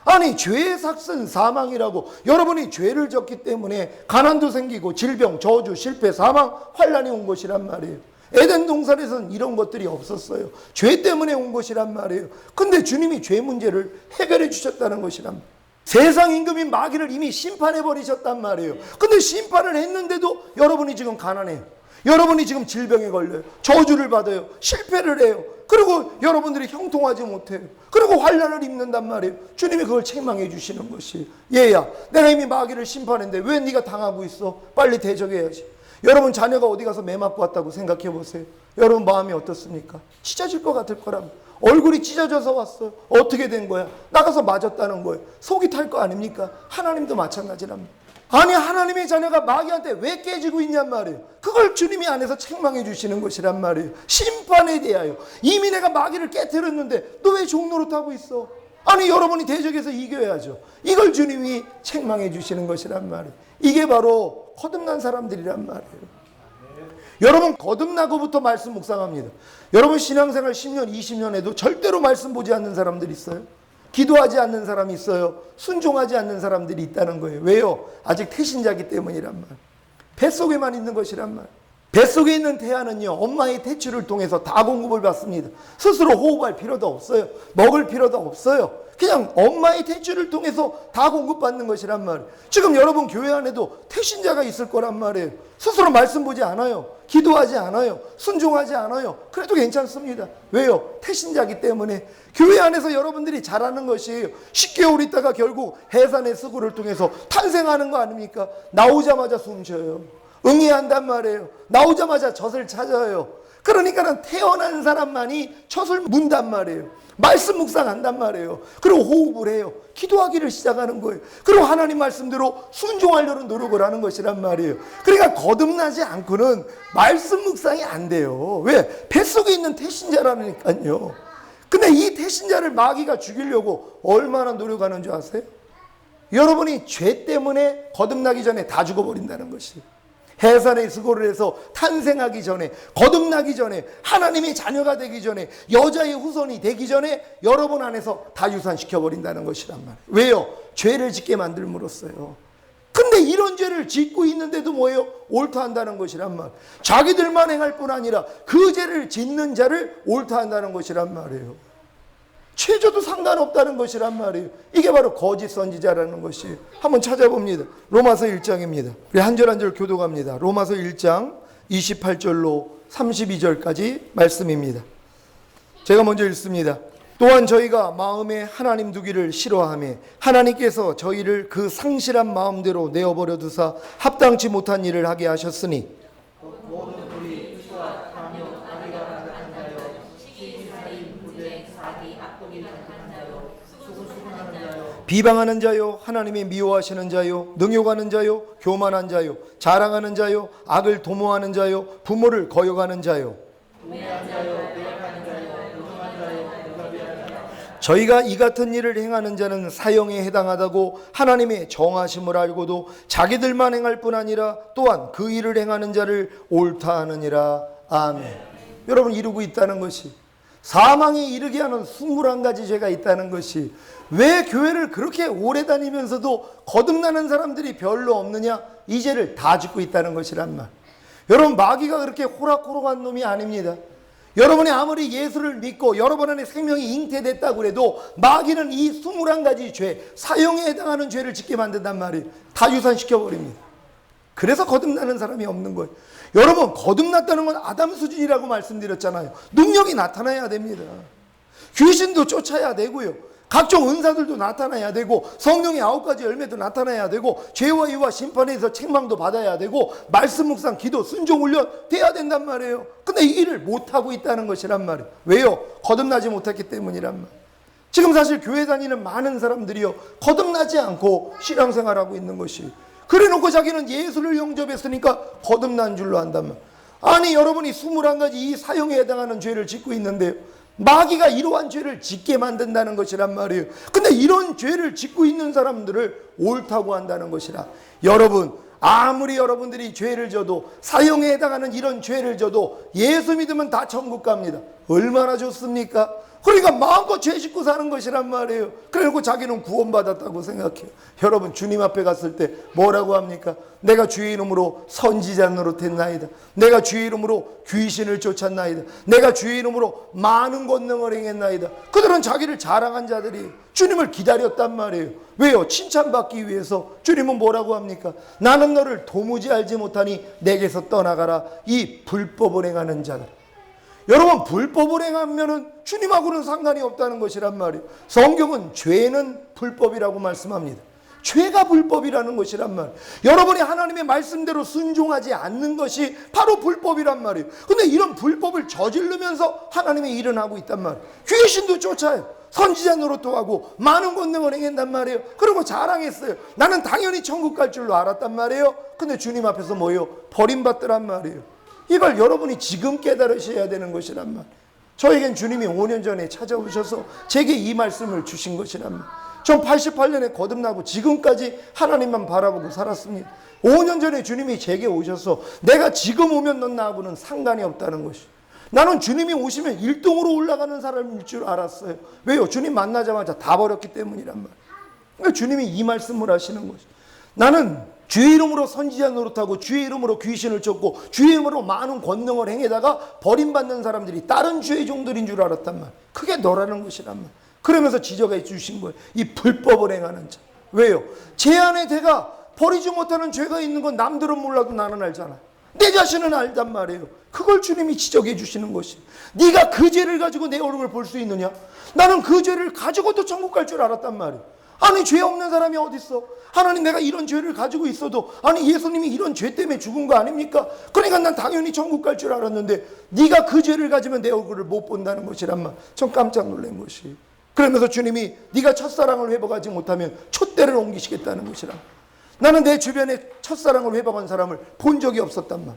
아니, 죄의 삭은 사망이라고. 여러분이 죄를 졌기 때문에 가난도 생기고 질병, 저주, 실패, 사망, 환란이 온 것이란 말이에요. 에덴 동산에서는 이런 것들이 없었어요. 죄 때문에 온 것이란 말이에요. 근데 주님이 죄 문제를 해결해 주셨다는 것이란 말이에요. 세상 임금인 마귀를 이미 심판해 버리셨단 말이에요. 근데 심판을 했는데도 여러분이 지금 가난해요. 여러분이 지금 질병에 걸려요. 저주를 받아요. 실패를 해요. 그리고 여러분들이 형통하지 못해요. 그리고 환난을 입는단 말이에요. 주님이 그걸 책망해 주시는 것이, 얘야, 내가 이미 마귀를 심판했는데 왜 네가 당하고 있어? 빨리 대적해야지. 여러분 자녀가 어디 가서 매 맞고 왔다고 생각해 보세요. 여러분 마음이 어떻습니까? 찢어질 것 같을 거랍니다. 얼굴이 찢어져서 왔어요. 어떻게 된 거야? 나가서 맞았다는 거예요. 속이 탈 거 아닙니까? 하나님도 마찬가지랍니다. 아니, 하나님의 자녀가 마귀한테 왜 깨지고 있냔 말이에요. 그걸 주님이 안에서 책망해 주시는 것이란 말이에요. 심판에 대하여. 이미 내가 마귀를 깨뜨렸는데 너 왜 종노릇하고 있어? 아니, 여러분이 대적해서 이겨야죠. 이걸 주님이 책망해 주시는 것이란 말이에요. 이게 바로 거듭난 사람들이란 말이에요. 여러분, 거듭나고부터 말씀 묵상합니다. 여러분 신앙생활 10년, 20년 해도 절대로 말씀 보지 않는 사람들이 있어요. 기도하지 않는 사람이 있어요. 순종하지 않는 사람들이 있다는 거예요. 왜요? 아직 태신자기 때문이란 말. 뱃속에만 있는 것이란 말. 뱃속에 있는 태아는요, 엄마의 태출을 통해서 다 공급을 받습니다. 스스로 호흡할 필요도 없어요. 먹을 필요도 없어요. 그냥 엄마의 태출을 통해서 다 공급받는 것이란 말이에요. 지금 여러분 교회 안에도 태신자가 있을 거란 말이에요. 스스로 말씀 보지 않아요. 기도하지 않아요. 순종하지 않아요. 그래도 괜찮습니다. 왜요? 태신자기 때문에. 교회 안에서 여러분들이 잘하는 것이에요. 10개월 있다가 결국 해산의 수고를 통해서 탄생하는 거 아닙니까? 나오자마자 숨쉬어요. 응애한단 말이에요. 나오자마자 젖을 찾아요. 그러니까 태어난 사람만이 젖을 문단 말이에요. 말씀 묵상한단 말이에요. 그리고 호흡을 해요. 기도하기를 시작하는 거예요. 그리고 하나님 말씀대로 순종하려는 노력을 하는 것이란 말이에요. 그러니까 거듭나지 않고는 말씀 묵상이 안 돼요. 왜? 뱃속에 있는 태신자라니까요. 근데 이 태신자를 마귀가 죽이려고 얼마나 노력하는 줄 아세요? 여러분이 죄 때문에 거듭나기 전에 다 죽어버린다는 것이에요. 해산의 수고를 해서 탄생하기 전에, 거듭나기 전에, 하나님의 자녀가 되기 전에, 여자의 후손이 되기 전에 여러분 안에서 다 유산시켜버린다는 것이란 말이에요. 왜요? 죄를 짓게 만들므로써요. 근데 이런 죄를 짓고 있는데도 뭐예요? 옳다 한다는 것이란 말. 자기들만 행할 뿐 아니라 그 죄를 짓는 자를 옳다 한다는 것이란 말이에요. 죄져도 상관없다는 것이란 말이에요. 이게 바로 거짓 선지자라는 것이에요. 한번 찾아봅니다. 로마서 1장입니다. 우리 한 절 한 절 교독합니다. 로마서 1장 28절로 32절까지 말씀입니다. 제가 먼저 읽습니다. 또한 저희가 마음에 하나님 두기를 싫어하며 하나님께서 저희를 그 상실한 마음대로 내어버려 두사 합당치 못한 일을 하게 하셨으니 비방하는 자요, 하나님이 미워하시는 자요, 능욕하는 자요, 교만한 자요, 자랑하는 자요, 악을 도모하는 자요, 부모를 거역하는 자요, 저희가 이 같은 일을 행하는 자는 사형에 해당하다고 하나님의 정하심을 알고도 자기들만 행할 뿐 아니라 또한 그 일을 행하는 자를 옳다 하느니라. 아멘. 여러분, 이루고 있다는 것이, 사망에 이르게 하는 21가지 죄가 있다는 것이, 왜 교회를 그렇게 오래 다니면서도 거듭나는 사람들이 별로 없느냐? 이 죄를 다 짓고 있다는 것이란 말. 여러분, 마귀가 그렇게 호락호락한 놈이 아닙니다. 여러분이 아무리 예수를 믿고 여러분 안에 생명이 잉태됐다고 해도 마귀는 이 21가지 죄, 사형에 해당하는 죄를 짓게 만든단 말이에요. 다 유산시켜버립니다. 그래서 거듭나는 사람이 없는 거예요. 여러분, 거듭났다는 건 아담 수준이라고 말씀드렸잖아요. 능력이 나타나야 됩니다. 귀신도 쫓아야 되고요. 각종 은사들도 나타나야 되고, 성령의 9가지 열매도 나타나야 되고, 죄와 유와 심판에서 책망도 받아야 되고, 말씀 묵상, 기도, 순종 훈련 돼야 된단 말이에요. 근데 이 일을 못하고 있다는 것이란 말이에요. 왜요? 거듭나지 못했기 때문이란 말이에요. 지금 사실 교회 다니는 많은 사람들이요, 거듭나지 않고 신앙생활하고 있는 것이, 그래놓고 자기는 예수를 영접했으니까 거듭난 줄로 안단 말이에요. 아니, 여러분이 21가지 이 사형에 해당하는 죄를 짓고 있는데요, 마귀가 이러한 죄를 짓게 만든다는 것이란 말이에요. 근데 이런 죄를 짓고 있는 사람들을 옳다고 한다는 것이라. 여러분, 아무리 여러분들이 죄를 져도, 사형에 해당하는 이런 죄를 져도 예수 믿으면 다 천국 갑니다. 얼마나 좋습니까? 그러니까 마음껏 또 죄 짓고 사는 것이란 말이에요. 그래놓고 자기는 구원받았다고 생각해요. 여러분, 주님 앞에 갔을 때 뭐라고 합니까? 내가 주의 이름으로 선지자 노릇했나이다. 내가 주의 이름으로 귀신을 쫓았나이다. 내가 주의 이름으로 많은 권능을 행했나이다. 그들은 자기를 자랑한 자들이 주님을 기다렸단 말이에요. 왜요? 칭찬받기 위해서. 주님은 뭐라고 합니까? 나는 너를 도무지 알지 못하니 내게서 떠나가라, 이 불법을 행하는 자들. 여러분, 불법을 행하면은 주님하고는 상관이 없다는 것이란 말이에요. 성경은 죄는 불법이라고 말씀합니다. 죄가 불법이라는 것이란 말이에요. 여러분이 하나님의 말씀대로 순종하지 않는 것이 바로 불법이란 말이에요. 근데 이런 불법을 저지르면서 하나님의 일은 하고 있단 말이에요. 귀신도 쫓아요. 선지자 노릇도 하고 많은 권능을 행한단 말이에요. 그리고 자랑했어요. 나는 당연히 천국 갈 줄로 알았단 말이에요. 근데 주님 앞에서 뭐예요? 버림받더란 말이에요. 이걸 여러분이 지금 깨달으셔야 되는 것이란 말이에요. 저에겐 주님이 5년 전에 찾아오셔서 제게 이 말씀을 주신 것이란 말이에요. 전 88년에 거듭나고 지금까지 하나님만 바라보고 살았습니다. 5년 전에 주님이 제게 오셔서 내가 지금 오면 넌 나하고는 상관이 없다는 것이. 나는 주님이 오시면 1등으로 올라가는 사람일 줄 알았어요. 왜요? 주님 만나자마자 다 버렸기 때문이란 말이에요. 그러니까 주님이 이 말씀을 하시는 것이. 나는 주의 이름으로 선지자 노릇하고 주의 이름으로 귀신을 쫓고 주의 이름으로 많은 권능을 행해다가 버림받는 사람들이 다른 주의 종들인 줄 알았단 말이에요. 그게 너라는 것이란 말이에요. 그러면서 지적해 주신 거예요. 이 불법을 행하는 자. 왜요? 제 안에 내가 버리지 못하는 죄가 있는 건 남들은 몰라도 나는 알잖아. 내 자신은 알단 말이에요. 그걸 주님이 지적해 주시는 것이. 네가 그 죄를 가지고 내 얼굴을 볼 수 있느냐? 나는 그 죄를 가지고도 천국 갈 줄 알았단 말이에요. 아니, 죄 없는 사람이 어디 있어? 하나님, 내가 이런 죄를 가지고 있어도 아니 예수님이 이런 죄 때문에 죽은 거 아닙니까? 그러니까 난 당연히 천국 갈 줄 알았는데 네가 그 죄를 가지면 내 얼굴을 못 본다는 것이란 말. 전 깜짝 놀란 것이. 그러면서 주님이 네가 첫사랑을 회복하지 못하면 촛대를 옮기시겠다는 것이라. 나는 내 주변에 첫사랑을 회복한 사람을 본 적이 없었단 말.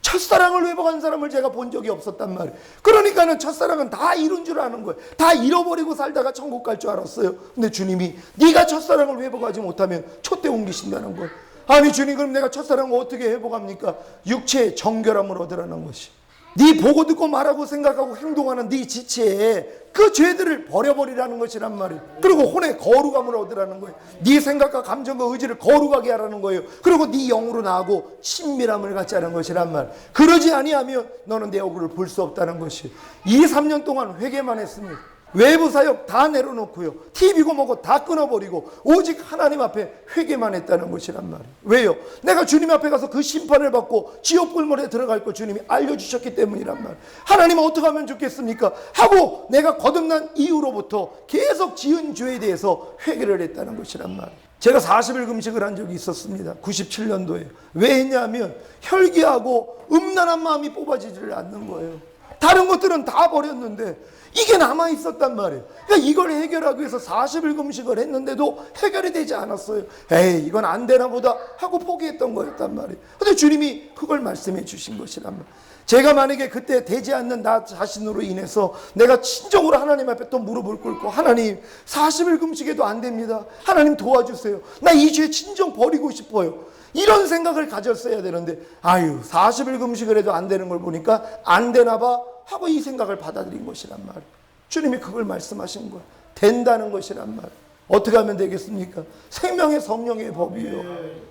첫사랑을 회복한 사람을 제가 본 적이 없었단 말이에요. 그러니까는 첫사랑은 다 잃은 줄 아는 거예요. 다 잃어버리고 살다가 천국 갈 줄 알았어요. 근데 주님이 네가 첫사랑을 회복하지 못하면 촛대 옮기신다는 거예요. 아니 주님, 그럼 내가 첫사랑을 어떻게 회복합니까? 육체의 정결함을 얻으라는 것이. 네 보고 듣고 말하고 생각하고 행동하는 네 지체에 그 죄들을 버려버리라는 것이란 말이에요. 그리고 혼의 거룩함을 얻으라는 거예요. 네 생각과 감정과 의지를 거룩하게 하라는 거예요. 그리고 네 영으로 나하고 친밀함을 갖자는 것이란 말. 그러지 아니하면 너는 내 얼굴을 볼 수 없다는 것이. 2, 3년 동안 회개만 했습니다. 외부 사역 다 내려놓고요. TV고 뭐고 다 끊어버리고 오직 하나님 앞에 회개만 했다는 것이란 말이에요. 왜요? 내가 주님 앞에 가서 그 심판을 받고 지옥 불문에 들어갈 거 주님이 알려주셨기 때문이란 말이에요. 하나님은 어떻게 하면 좋겠습니까? 하고 내가 거듭난 이후로부터 계속 지은 죄에 대해서 회개를 했다는 것이란 말이에요. 제가 40일 금식을 한 적이 있었습니다. 97년도에. 왜 했냐면 혈기하고 음란한 마음이 뽑아지지를 않는 거예요. 다른 것들은 다 버렸는데 이게 남아 있었단 말이에요. 그러니까 이걸 해결하기 위해서 40일 금식을 했는데도 해결이 되지 않았어요. 에이, 이건 안 되나 보다 하고 포기했던 거였단 말이에요. 근데 주님이 그걸 말씀해 주신 것이란 말이에요. 제가 만약에 그때 되지 않는 나 자신으로 인해서 내가 진정으로 하나님 앞에 또 무릎을 꿇고 하나님 40일 금식에도 안 됩니다. 하나님 도와주세요. 나 이 죄 진정 버리고 싶어요. 이런 생각을 가졌어야 되는데 40일 금식을 해도 안 되는 걸 보니까 안 되나 봐 하고 이 생각을 받아들인 것이란 말이에요. 주님이 그걸 말씀하신 거예요. 된다는 것이란 말이에요. 어떻게 하면 되겠습니까? 생명의 성령의 법이요.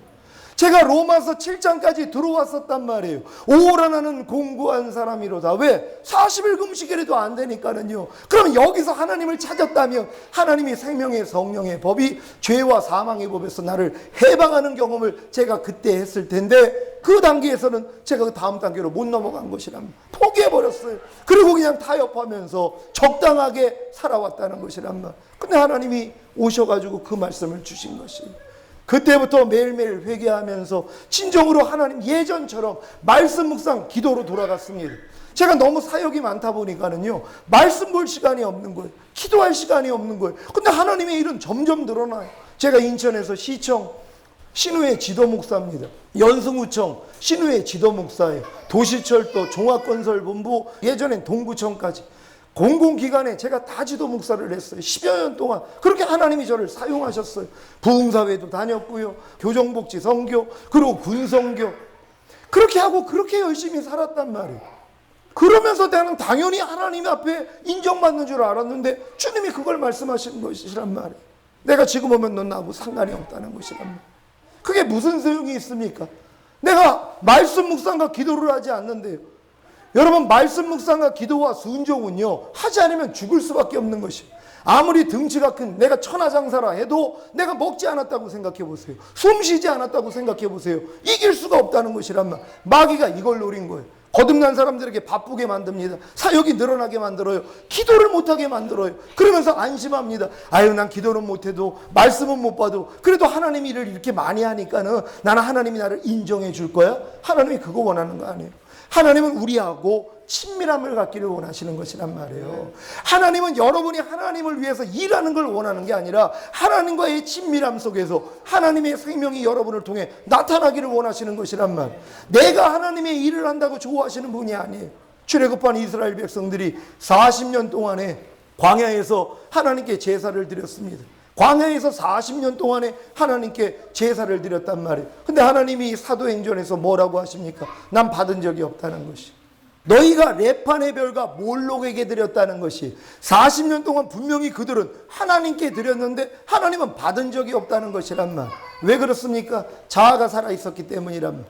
제가 로마서 7장까지 들어왔었단 말이에요. 오라 나는 공고한 사람이로다. 왜? 40일 금식이라도 안 되니까는요. 그럼 여기서 하나님을 찾았다면 하나님이 생명의 성령의 법이 죄와 사망의 법에서 나를 해방하는 경험을 제가 그때 했을 텐데 그 단계에서는 제가 그 다음 단계로 못 넘어간 것이랍니다. 포기해버렸어요. 그리고 그냥 타협하면서 적당하게 살아왔다는 것이란 말. 근데 하나님이 오셔가지고 그 말씀을 주신 것이에요. 그때부터 매일매일 회개하면서 진정으로 하나님 예전처럼 말씀 묵상 기도로 돌아갔습니다. 제가 너무 사역이 많다 보니까는요, 말씀 볼 시간이 없는 거예요. 기도할 시간이 없는 거예요. 근데 하나님의 일은 점점 늘어나요. 제가 인천에서 시청 신우회 지도목사입니다. 연승구청 신우회 지도목사예요. 도시철도 종합건설본부 예전엔 동구청까지 공공기관에 제가 다 지도 목사를 했어요. 10여 년 동안 그렇게 하나님이 저를 사용하셨어요. 부흥사회도 다녔고요. 교정복지 선교, 그리고 군선교 그렇게 하고 그렇게 열심히 살았단 말이에요. 그러면서 나는 당연히 하나님 앞에 인정받는 줄 알았는데 주님이 그걸 말씀하시는 것이란 말이에요. 내가 지금 오면 넌 나하고 상관이 없다는 것이란 말이에요. 그게 무슨 소용이 있습니까? 내가 말씀 묵상과 기도를 하지 않는데요. 여러분, 말씀 묵상과 기도와 순종은요, 하지 않으면 죽을 수밖에 없는 것이에요. 아무리 등치가 큰 내가 천하장사라 해도 내가 먹지 않았다고 생각해 보세요. 숨쉬지 않았다고 생각해 보세요. 이길 수가 없다는 것이란 말. 마귀가 이걸 노린 거예요. 거듭난 사람들에게 바쁘게 만듭니다. 사역이 늘어나게 만들어요. 기도를 못하게 만들어요. 그러면서 안심합니다. 아유, 난 기도는 못해도 말씀은 못 봐도 그래도 하나님이 일을 이렇게 많이 하니까는 나는 하나님이 나를 인정해 줄 거야. 하나님이 그거 원하는 거 아니에요. 하나님은 우리하고 친밀함을 갖기를 원하시는 것이란 말이에요. 하나님은 여러분이 하나님을 위해서 일하는 걸 원하는 게 아니라 하나님과의 친밀함 속에서 하나님의 생명이 여러분을 통해 나타나기를 원하시는 것이란 말. 내가 하나님의 일을 한다고 좋아하시는 분이 아니에요. 출애굽한 이스라엘 백성들이 40년 동안에 광야에서 하나님께 제사를 드렸습니다. 광야에서 40년 동안에 하나님께 제사를 드렸단 말이에요. 근데 하나님이 사도행전에서 뭐라고 하십니까? 난 받은 적이 없다는 것이. 너희가 레판의 별과 몰록에게 드렸다는 것이 40년 동안 분명히 그들은 하나님께 드렸는데 하나님은 받은 적이 없다는 것이란 말. 왜 그렇습니까? 자아가 살아있었기 때문이란 말.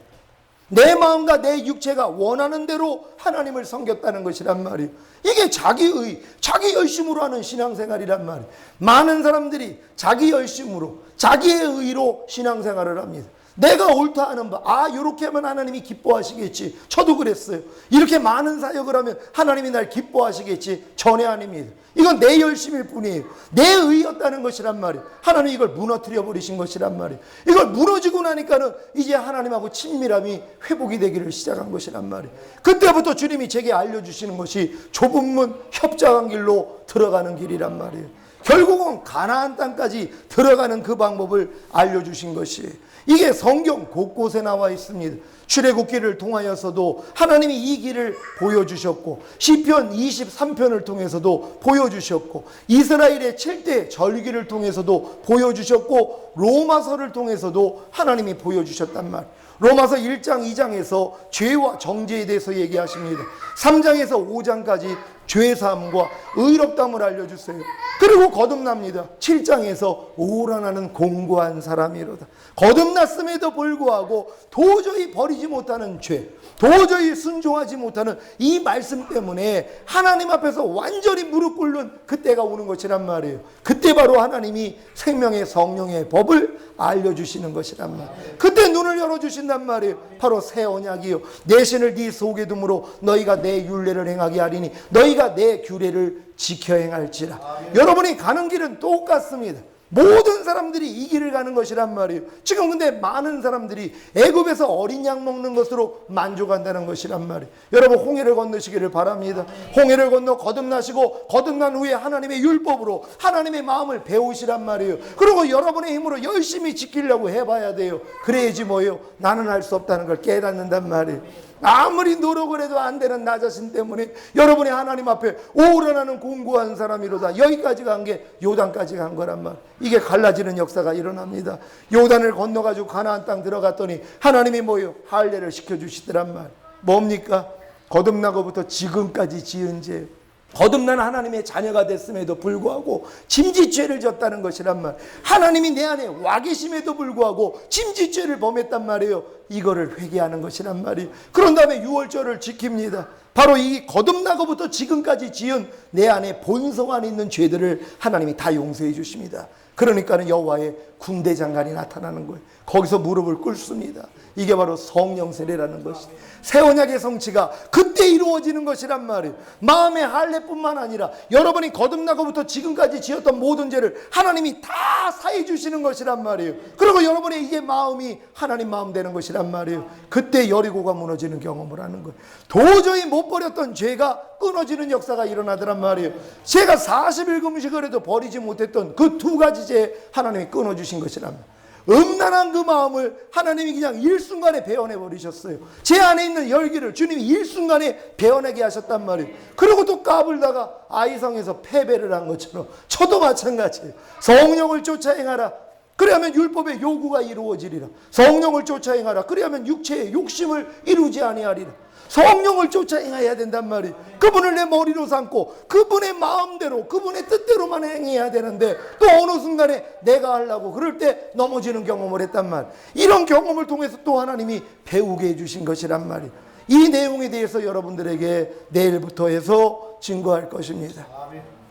내 마음과 내 육체가 원하는 대로 하나님을 섬겼다는 것이란 말이에요. 이게 자기의, 자기 열심으로 하는 신앙생활이란 말이에요. 많은 사람들이 자기 열심으로, 자기의 의로 신앙생활을 합니다. 내가 옳다 하는 바, 아, 이렇게 하면 하나님이 기뻐하시겠지. 저도 그랬어요. 이렇게 많은 사역을 하면 하나님이 날 기뻐하시겠지. 전혀 아닙니다. 이건 내 열심일 뿐이에요. 내 의였다는 것이란 말이에요. 하나님이 이걸 무너뜨려 버리신 것이란 말이에요. 이걸 무너지고 나니까는 이제 하나님하고 친밀함이 회복이 되기를 시작한 것이란 말이에요. 그때부터 주님이 제게 알려주시는 것이 좁은 문 협착한 길로 들어가는 길이란 말이에요. 결국은 가나안 땅까지 들어가는 그 방법을 알려주신 것이에요. 이게 성경 곳곳에 나와 있습니다. 출애굽기를 통하여서도 하나님이 이 길을 보여주셨고, 시편 23편을 통해서도 보여주셨고, 이스라엘의 7대 절기를 통해서도 보여주셨고, 로마서를 통해서도 하나님이 보여주셨단 말이에요. 로마서 1장 2장에서 죄와 정죄에 대해서 얘기하십니다. 3장에서 5장까지 죄사함과 의롭다함을 알려주세요. 그리고 거듭납니다. 7장에서 오라나는 공고한 사람이로다. 거듭났음에도 불구하고 도저히 버리지 못하는 죄, 도저히 순종하지 못하는 이 말씀 때문에 하나님 앞에서 완전히 무릎 꿇는 그때가 오는 것이란 말이에요. 그때 바로 하나님이 생명의 성령의 법을 알려주시는 것이란 말이에요. 그때 눈을 열어주신단 말이에요. 바로 새 언약이요. 내 신을 네 속에 둠으로 너희가 내 율례를 행하게 하리니 너희가 내 규례를 지켜 행할지라. 여러분이 가는 길은 똑같습니다. 모든 사람들이 이 길을 가는 것이란 말이에요. 지금 근데 많은 사람들이 애굽에서 어린 양 먹는 것으로 만족한다는 것이란 말이에요. 여러분, 홍해를 건너시기를 바랍니다. 홍해를 건너 거듭나시고 거듭난 후에 하나님의 율법으로 하나님의 마음을 배우시란 말이에요. 그리고 여러분의 힘으로 열심히 지키려고 해봐야 돼요. 그래야지 뭐예요? 나는 할 수 없다는 걸 깨닫는단 말이에요. 아무리 노력을 해도 안 되는 나 자신 때문에 여러분이 하나님 앞에 오라나는 공고한 사람이로다. 여기까지 간 게 요단까지 간 거란 말. 이게 갈라지는 역사가 일어납니다. 요단을 건너가지고 가나안 땅 들어갔더니 하나님이 뭐예요? 할례를 시켜주시더란 말. 뭡니까? 거듭나고부터 지금까지 지은 죄. 거듭난 하나님의 자녀가 됐음에도 불구하고 짐짓죄를 졌다는 것이란 말. 하나님이 내 안에 와 계심에도 불구하고 짐짓죄를 범했단 말이에요. 이거를 회개하는 것이란 말이에요. 그런 다음에 유월절을 지킵니다. 바로 이 거듭나고부터 지금까지 지은 내 안에 본성 안에 있는 죄들을 하나님이 다 용서해 주십니다. 그러니까는 여호와의 군대 장관이 나타나는 거예요. 거기서 무릎을 꿇습니다. 이게 바로 성령 세례라는 것이. 새 언약의 성취가 그때 이루어지는 것이란 말이에요. 마음의 할례뿐만 아니라 여러분이 거듭나고부터 지금까지 지었던 모든 죄를 하나님이 다 사해 주시는 것이란 말이에요. 그리고 여러분의 이게 마음이 하나님 마음 되는 것이란 말이에요. 그때 여리고가 무너지는 경험을 하는 거예요. 도저히 못 버렸던 죄가 끊어지는 역사가 일어나더란 말이에요. 제가 40일 금식을 해도 버리지 못했던 그 두 가지 죄 하나님이 끊어주신 것이란 말이에요. 음란한 그 마음을 하나님이 그냥 일순간에 베어내 버리셨어요. 제 안에 있는 열기를 주님이 일순간에 베어내게 하셨단 말이에요. 그리고 또 까불다가 아이성에서 패배를 한 것처럼 저도 마찬가지예요. 성령을 쫓아 행하라. 그래야면 율법의 요구가 이루어지리라. 성령을 쫓아 행하라. 그래야면 육체의 욕심을 이루지 아니하리라. 성령을 쫓아 행해야 된단 말이에요. 그분을 내 머리로 삼고 그분의 마음대로 그분의 뜻대로만 행해야 되는데, 또 어느 순간에 내가 하려고 그럴 때 넘어지는 경험을 했단 말이에요. 이런 경험을 통해서 또 하나님이 배우게 해주신 것이란 말이에요. 이 내용에 대해서 여러분들에게 내일부터 해서 증거할 것입니다.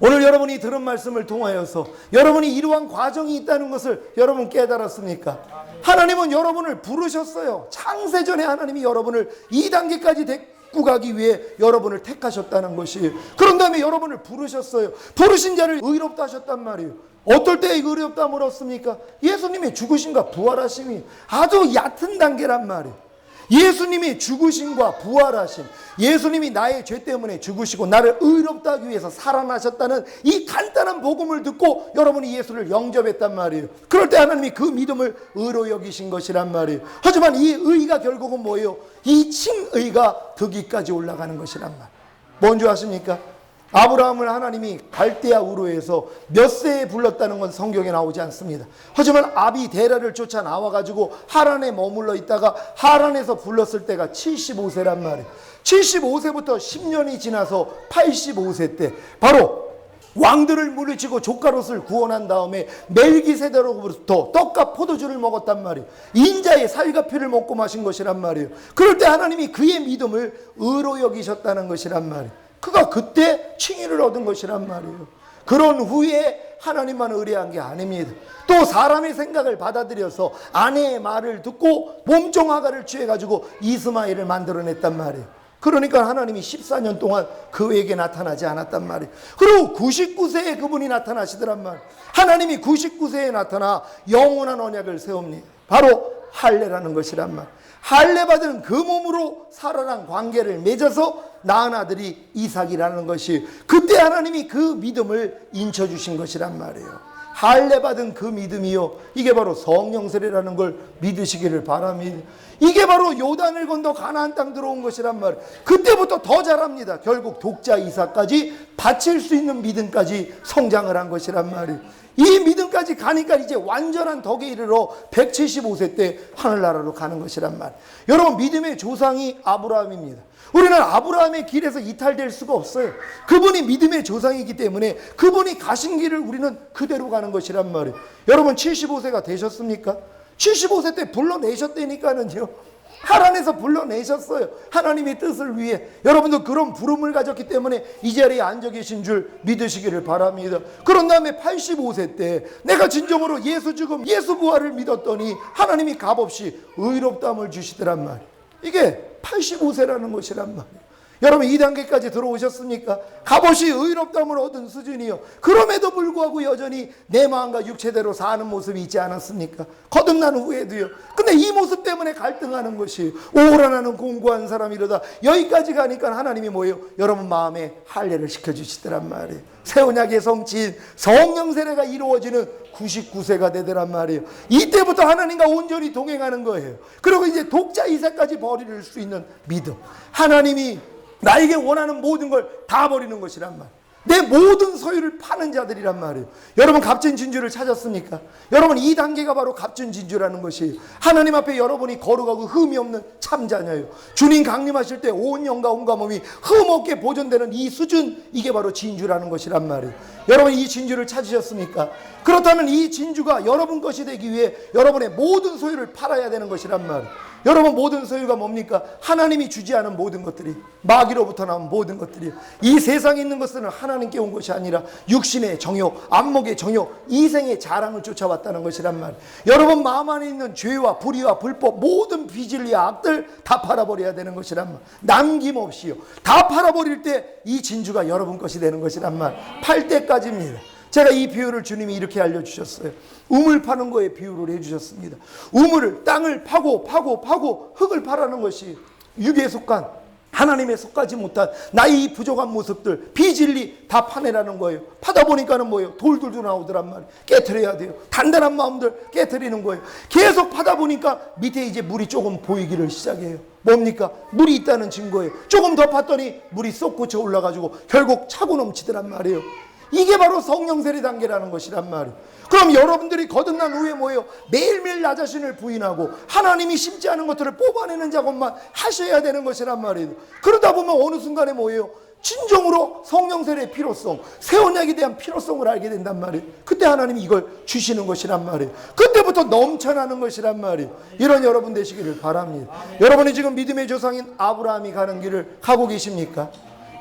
오늘 여러분이 들은 말씀을 통하여서 여러분이 이러한 과정이 있다는 것을 여러분 깨달았습니까? 하나님은 여러분을 부르셨어요. 창세전에 하나님이 여러분을 이 단계까지 데리고 가기 위해 여러분을 택하셨다는 것이에요. 그런 다음에 여러분을 부르셨어요. 부르신 자를 의롭다 하셨단 말이에요. 어떨 때 의롭다함을 얻습니까? 예수님의 죽으심과 부활하심이 아주 얕은 단계란 말이에요. 예수님이 죽으심과 부활하심, 예수님이 나의 죄 때문에 죽으시고 나를 의롭다 하기 위해서 살아나셨다는 이 간단한 복음을 듣고 여러분이 예수를 영접했단 말이에요. 그럴 때 하나님이 그 믿음을 의로 여기신 것이란 말이에요. 하지만 이 의가 결국은 뭐예요? 이 칭의가 득이까지 올라가는 것이란 말이에요. 뭔지 아십니까? 아브라함을 하나님이 갈대아 우르에서 몇 세에 불렀다는 건 성경에 나오지 않습니다. 하지만 아비 데라를 쫓아 나와가지고 하란에 머물러 있다가 하란에서 불렀을 때가 75세란 말이에요. 75세부터 10년이 지나서 85세 때 바로 왕들을 물리치고 족가롯을 구원한 다음에 멜기세덱으로부터 떡과 포도주를 먹었단 말이에요. 인자의 살과 피를 먹고 마신 것이란 말이에요. 그럴 때 하나님이 그의 믿음을 의로 여기셨다는 것이란 말이에요. 그가 그때 칭의를 얻은 것이란 말이에요. 그런 후에 하나님만 의뢰한 게 아닙니다. 또 사람의 생각을 받아들여서 아내의 말을 듣고 몸종 하가를 취해가지고 이스마엘을 만들어냈단 말이에요. 그러니까 하나님이 14년 동안 그에게 나타나지 않았단 말이에요. 그리고 99세에 그분이 나타나시더란 말이에요. 하나님이 99세에 나타나 영원한 언약을 세웁니다. 바로 할례라는 것이란 말이에요. 할례 받은 그 몸으로 살아난 관계를 맺어서 낳은 아들이 이삭이라는 것이, 그때 하나님이 그 믿음을 인쳐주신 것이란 말이에요. 할례 받은 그 믿음이요, 이게 바로 성령 세례라는 걸 믿으시기를 바랍니다. 이게 바로 요단을 건너 가나안 땅 들어온 것이란 말이에요. 그때부터 더 잘합니다. 결국 독자 이삭까지 바칠 수 있는 믿음까지 성장을 한 것이란 말이에요. 이 믿음까지 가니까 이제 완전한 덕에 이르러 175세 때 하늘나라로 가는 것이란 말이에요. 여러분, 믿음의 조상이 아브라함입니다. 우리는 아브라함의 길에서 이탈될 수가 없어요. 그분이 믿음의 조상이기 때문에 그분이 가신 길을 우리는 그대로 가는 것이란 말이에요. 여러분, 75세가 되셨습니까? 75세 때 불러내셨다니까는요. 하란에서 불러내셨어요. 하나님의 뜻을 위해. 여러분도 그런 부름을 가졌기 때문에 이 자리에 앉아 계신 줄 믿으시기를 바랍니다. 그런 다음에 85세 때 내가 진정으로 예수 죽음, 예수 부활을 믿었더니 하나님이 값없이 의롭다함을 주시더란 말이에요. 이게 85세라는 것이란 말이에요. 여러분, 이 단계까지 들어오셨습니까? 값없이 의롭다함을 얻은 수준이요. 그럼에도 불구하고 여전히 내 마음과 육체대로 사는 모습이 있지 않았습니까? 거듭난 후에도요. 근데 이 모습 때문에 갈등하는 것이, 오라 나는 공고한 사람이로다. 여기까지 가니까 하나님이 뭐예요? 여러분 마음에 할례를 시켜주시더란 말이에요. 새 언약의 성취인 성령 세례가 이루어지는 99세가 되더란 말이에요. 이때부터 하나님과 온전히 동행하는 거예요. 그리고 이제 독자 이삭까지 버릴 수 있는 믿음. 하나님이 나에게 원하는 모든 걸 다 버리는 것이란 말. 내 모든 소유를 파는 자들이란 말이에요. 여러분, 값진 진주를 찾았습니까? 여러분, 이 단계가 바로 값진 진주라는 것이에요. 하나님 앞에 여러분이 거룩하고 흠이 없는 참자녀예요. 주님 강림하실 때 온 영과 온과 몸이 흠없게 보존되는 이 수준, 이게 바로 진주라는 것이란 말이에요. 여러분, 이 진주를 찾으셨습니까? 그렇다면 이 진주가 여러분 것이 되기 위해 여러분의 모든 소유를 팔아야 되는 것이란 말이에요. 여러분, 모든 소유가 뭡니까? 하나님이 주지 않은 모든 것들이, 마귀로부터 나온 모든 것들이, 이 세상에 있는 것들은 하나님께 온 것이 아니라 육신의 정욕, 안목의 정욕, 이생의 자랑을 쫓아왔다는 것이란 말이에요. 여러분 마음 안에 있는 죄와 불의와 불법, 모든 비진리와 악들 다 팔아버려야 되는 것이란 말. 남김없이요. 다 팔아버릴 때 이 진주가 여러분 것이 되는 것이란 말. 팔 때까지입니다. 제가 이 비유를 주님이 이렇게 알려주셨어요. 우물 파는 거에 비유를 해주셨습니다. 우물을, 땅을 파고 흙을 파라는 것이 육에 속한, 하나님에 속하지 못한 나의 이 부족한 모습들, 비진리 다 파내라는 거예요. 파다 보니까는 뭐예요? 돌들도 나오더란 말이에요. 깨트려야 돼요. 단단한 마음들 깨트리는 거예요. 계속 파다 보니까 밑에 이제 물이 조금 보이기를 시작해요. 뭡니까? 물이 있다는 증거예요. 조금 더 팠더니 물이 쏙 꽂혀 올라가지고 결국 차고 넘치더란 말이에요. 이게 바로 성령 세례 단계라는 것이란 말이에요. 그럼 여러분들이 거듭난 후에 뭐예요? 매일매일 나 자신을 부인하고 하나님이 심지 않은 것들을 뽑아내는 작업만 하셔야 되는 것이란 말이에요. 그러다 보면 어느 순간에 뭐예요? 진정으로 성령 세례의 필요성, 새 언약에 대한 필요성을 알게 된단 말이에요. 그때 하나님이 이걸 주시는 것이란 말이에요. 그때부터 넘쳐나는 것이란 말이에요. 이런 여러분 되시기를 바랍니다. 여러분이 지금 믿음의 조상인 아브라함이 가는 길을 가고 계십니까?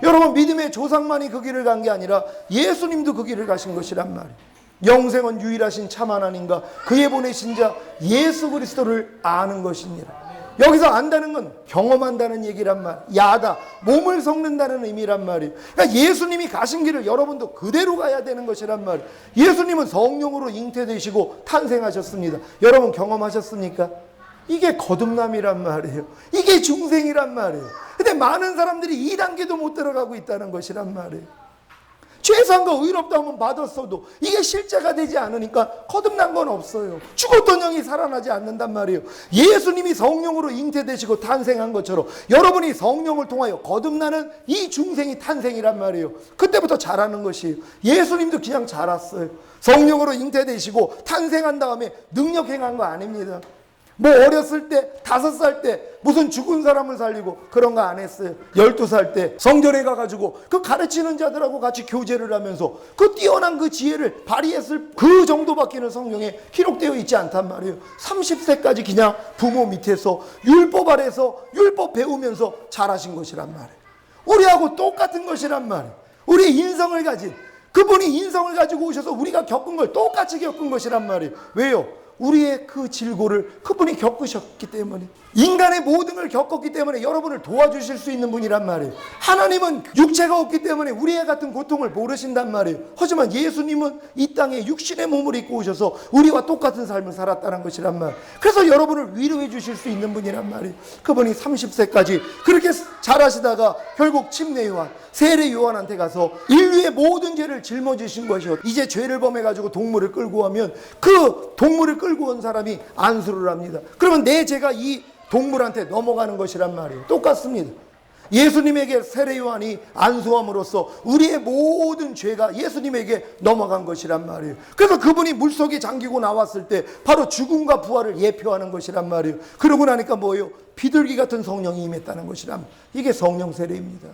여러분, 믿음의 조상만이 그 길을 간 게 아니라 예수님도 그 길을 가신 것이란 말이에요. 영생은 유일하신 참 하나님과 그의 보내신 자 예수 그리스도를 아는 것입니다. 여기서 안다는 건 경험한다는 얘기란 말, 야다, 몸을 섞는다는 의미란 말이에요. 그러니까 예수님이 가신 길을 여러분도 그대로 가야 되는 것이란 말이에요. 예수님은 성령으로 잉태되시고 탄생하셨습니다. 여러분 경험하셨습니까? 이게 거듭남이란 말이에요. 이게 중생이란 말이에요. 근데 많은 사람들이 2단계도 못 들어가고 있다는 것이란 말이에요. 죄상과 의롭다함은 받았어도 이게 실제가 되지 않으니까 거듭난 건 없어요. 죽었던 영이 살아나지 않는단 말이에요. 예수님이 성령으로 잉태되시고 탄생한 것처럼 여러분이 성령을 통하여 거듭나는 이 중생이 탄생이란 말이에요. 그때부터 자라는 것이에요. 예수님도 그냥 자랐어요. 성령으로 잉태되시고 탄생한 다음에 능력 행한 거 아닙니다. 뭐 어렸을 때 5살 때 무슨 죽은 사람을 살리고 그런 거 안 했어요. 12살 때 성전에 가가지고 그 가르치는 자들하고 같이 교제를 하면서 그 뛰어난 그 지혜를 발휘했을 그 정도밖에는 성경에 기록되어 있지 않단 말이에요. 30세까지 그냥 부모 밑에서 율법 아래서 율법 배우면서 자라신 것이란 말이에요. 우리하고 똑같은 것이란 말이에요. 우리의 인성을 가진 그분이 인성을 가지고 오셔서 우리가 겪은 걸 똑같이 겪은 것이란 말이에요. 왜요? 우리의 그 질고를 그분이 겪으셨기 때문에, 인간의 모든 걸 겪었기 때문에 여러분을 도와주실 수 있는 분이란 말이에요. 하나님은 육체가 없기 때문에 우리의 같은 고통을 모르신단 말이에요. 하지만 예수님은 이 땅에 육신의 몸을 입고 오셔서 우리와 똑같은 삶을 살았다는 것이란 말이에요. 그래서 여러분을 위로해 주실 수 있는 분이란 말이에요. 그분이 30세까지 그렇게 잘하시다가 결국 침례 요한, 세례 요한한테 가서 인류의 모든 죄를 짊어지신 것이요, 이제 죄를 범해가지고 동물을 끌고 오면 그 동물을 끌고 온 사람이 안수를 합니다. 그러면 내 죄가 이 동물한테 넘어가는 것이란 말이에요. 똑같습니다. 예수님에게 세례 요한이 안수함으로써 우리의 모든 죄가 예수님에게 넘어간 것이란 말이에요. 그래서 그분이 물속에 잠기고 나왔을 때 바로 죽음과 부활을 예표하는 것이란 말이에요. 그러고 나니까 뭐예요? 비둘기 같은 성령이 임했다는 것이란 말이에요. 이게 성령 세례입니다.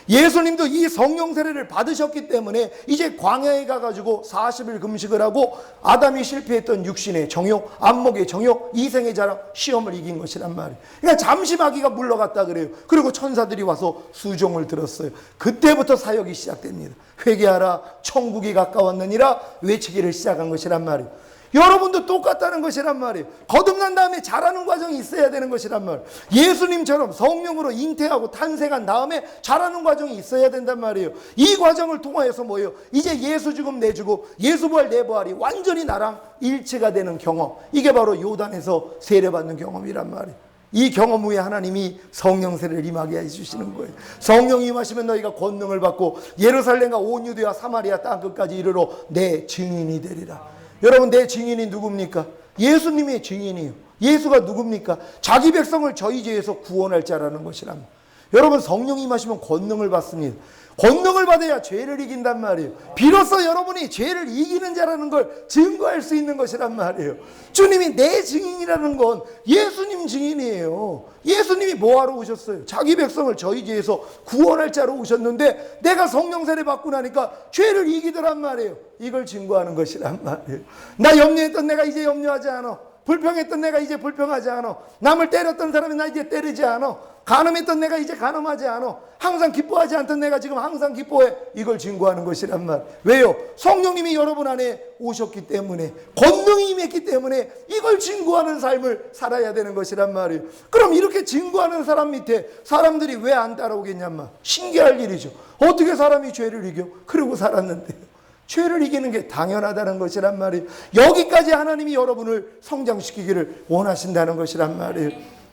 예수님도 이 성령 세례를 받으셨기 때문에 이제 광야에 가가지고 40일 금식을 하고 아담이 실패했던 육신의 정욕, 안목의 정욕, 이생의 자랑, 시험을 이긴 것이란 말이에요. 그러니까 잠시 마귀가 물러갔다 그래요. 그리고 천사들이 와서 수종을 들었어요. 그때부터 사역이 시작됩니다. 회개하라, 천국이 가까웠느니라 외치기를 시작한 것이란 말이에요. 여러분도 똑같다는 것이란 말이에요. 거듭난 다음에 자라는 과정이 있어야 되는 것이란 말이에요. 예수님처럼 성령으로 잉태하고 탄생한 다음에 자라는 과정이 있어야 된단 말이에요. 이 과정을 통하여서 뭐예요? 이제 예수 죽음 내 죽음, 예수 부활 내 부활이 완전히 나랑 일체가 되는 경험, 이게 바로 요단에서 세례받는 경험이란 말이에요. 이 경험 후에 하나님이 성령 세례를 임하게 해주시는 거예요. 성령이 임하시면 너희가 권능을 받고 예루살렘과 온 유대와 사마리아 땅끝까지 이르러 내 증인이 되리라. 여러분, 내 증인이 누굽니까? 예수님의 증인이에요. 예수가 누굽니까? 자기 백성을 저희 죄에서 구원할 자라는 것이랍니다. 여러분, 성령이 임하시면 권능을 받습니다. 권능을 받아야 죄를 이긴단 말이에요. 비로소 여러분이 죄를 이기는 자라는 걸 증거할 수 있는 것이란 말이에요. 주님이 내 증인이라는 건 예수님 증인이에요. 예수님이 뭐하러 오셨어요? 자기 백성을 저희 죄에서 구원할 자로 오셨는데 내가 성령 세례 받고 나니까 죄를 이기더란 말이에요. 이걸 증거하는 것이란 말이에요. 나 염려했던 내가 이제 염려하지 않아. 불평했던 내가 이제 불평하지 않아. 남을 때렸던 사람이 나 이제 때리지 않아. 간음했던 내가 이제 간음하지 않아. 항상 기뻐하지 않던 내가 지금 항상 기뻐해. 이걸 증거하는 것이란 말. 왜요? 성령님이 여러분 안에 오셨기 때문에, 권능이 임했기 때문에 이걸 증거하는 삶을 살아야 되는 것이란 말이에요. 그럼 이렇게 증거하는 사람 밑에 사람들이 왜 안 따라오겠냔 말. 신기할 일이죠. 어떻게 사람이 죄를 이겨? 그러고 살았는데요. 죄를 이기는 게 당연하다는 것이란 말이에요. 여기까지 하나님이 여러분을 성장시키기를 원하신다는 것이란 말이에요.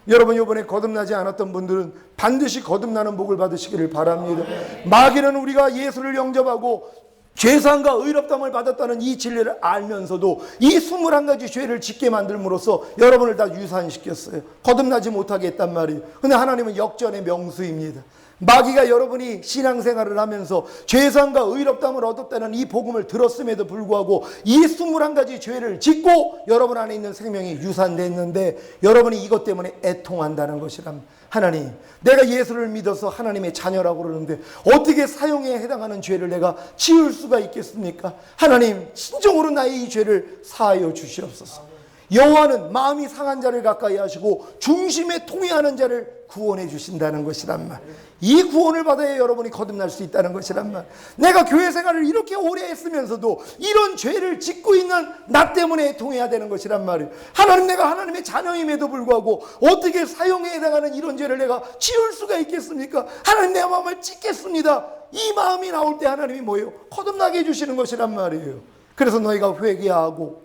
여러분, 이번에 거듭나지 않았던 분들은 반드시 거듭나는 복을 받으시기를 바랍니다. 마귀는 우리가 예수를 영접하고 죄사함과 의롭다함을 받았다는 이 진리를 알면서도 이 21가지 죄를 짓게 만들므로써 여러분을 다 유산시켰어요. 거듭나지 못하게 했단 말이에요. 근데 하나님은 역전의 명수입니다. 마귀가 여러분이 신앙생활을 하면서 죄사함과 의롭다함을 얻었다는 이 복음을 들었음에도 불구하고 이 21가지 죄를 짓고 여러분 안에 있는 생명이 유산됐는데 여러분이 이것 때문에 애통한다는 것이랍니다. 하나님, 내가 예수를 믿어서 하나님의 자녀라고 그러는데 어떻게 사형에 해당하는 죄를 내가 지을 수가 있겠습니까? 하나님, 진정으로 나의 이 죄를 사하여 주시옵소서. 여호와는 마음이 상한 자를 가까이 하시고 중심에 통회하는 자를 구원해 주신다는 것이란 말. 이 구원을 받아야 여러분이 거듭날 수 있다는 것이란 말. 내가 교회 생활을 이렇게 오래 했으면서도 이런 죄를 짓고 있는 나 때문에 통해야 되는 것이란 말이에요. 하나님, 내가 하나님의 자녀임에도 불구하고 어떻게 사형에 해당하는 이런 죄를 내가 지을 수가 있겠습니까? 하나님, 내 마음을 찢겠습니다. 이 마음이 나올 때 하나님이 뭐예요? 거듭나게 해주시는 것이란 말이에요. 그래서 너희가 회개하고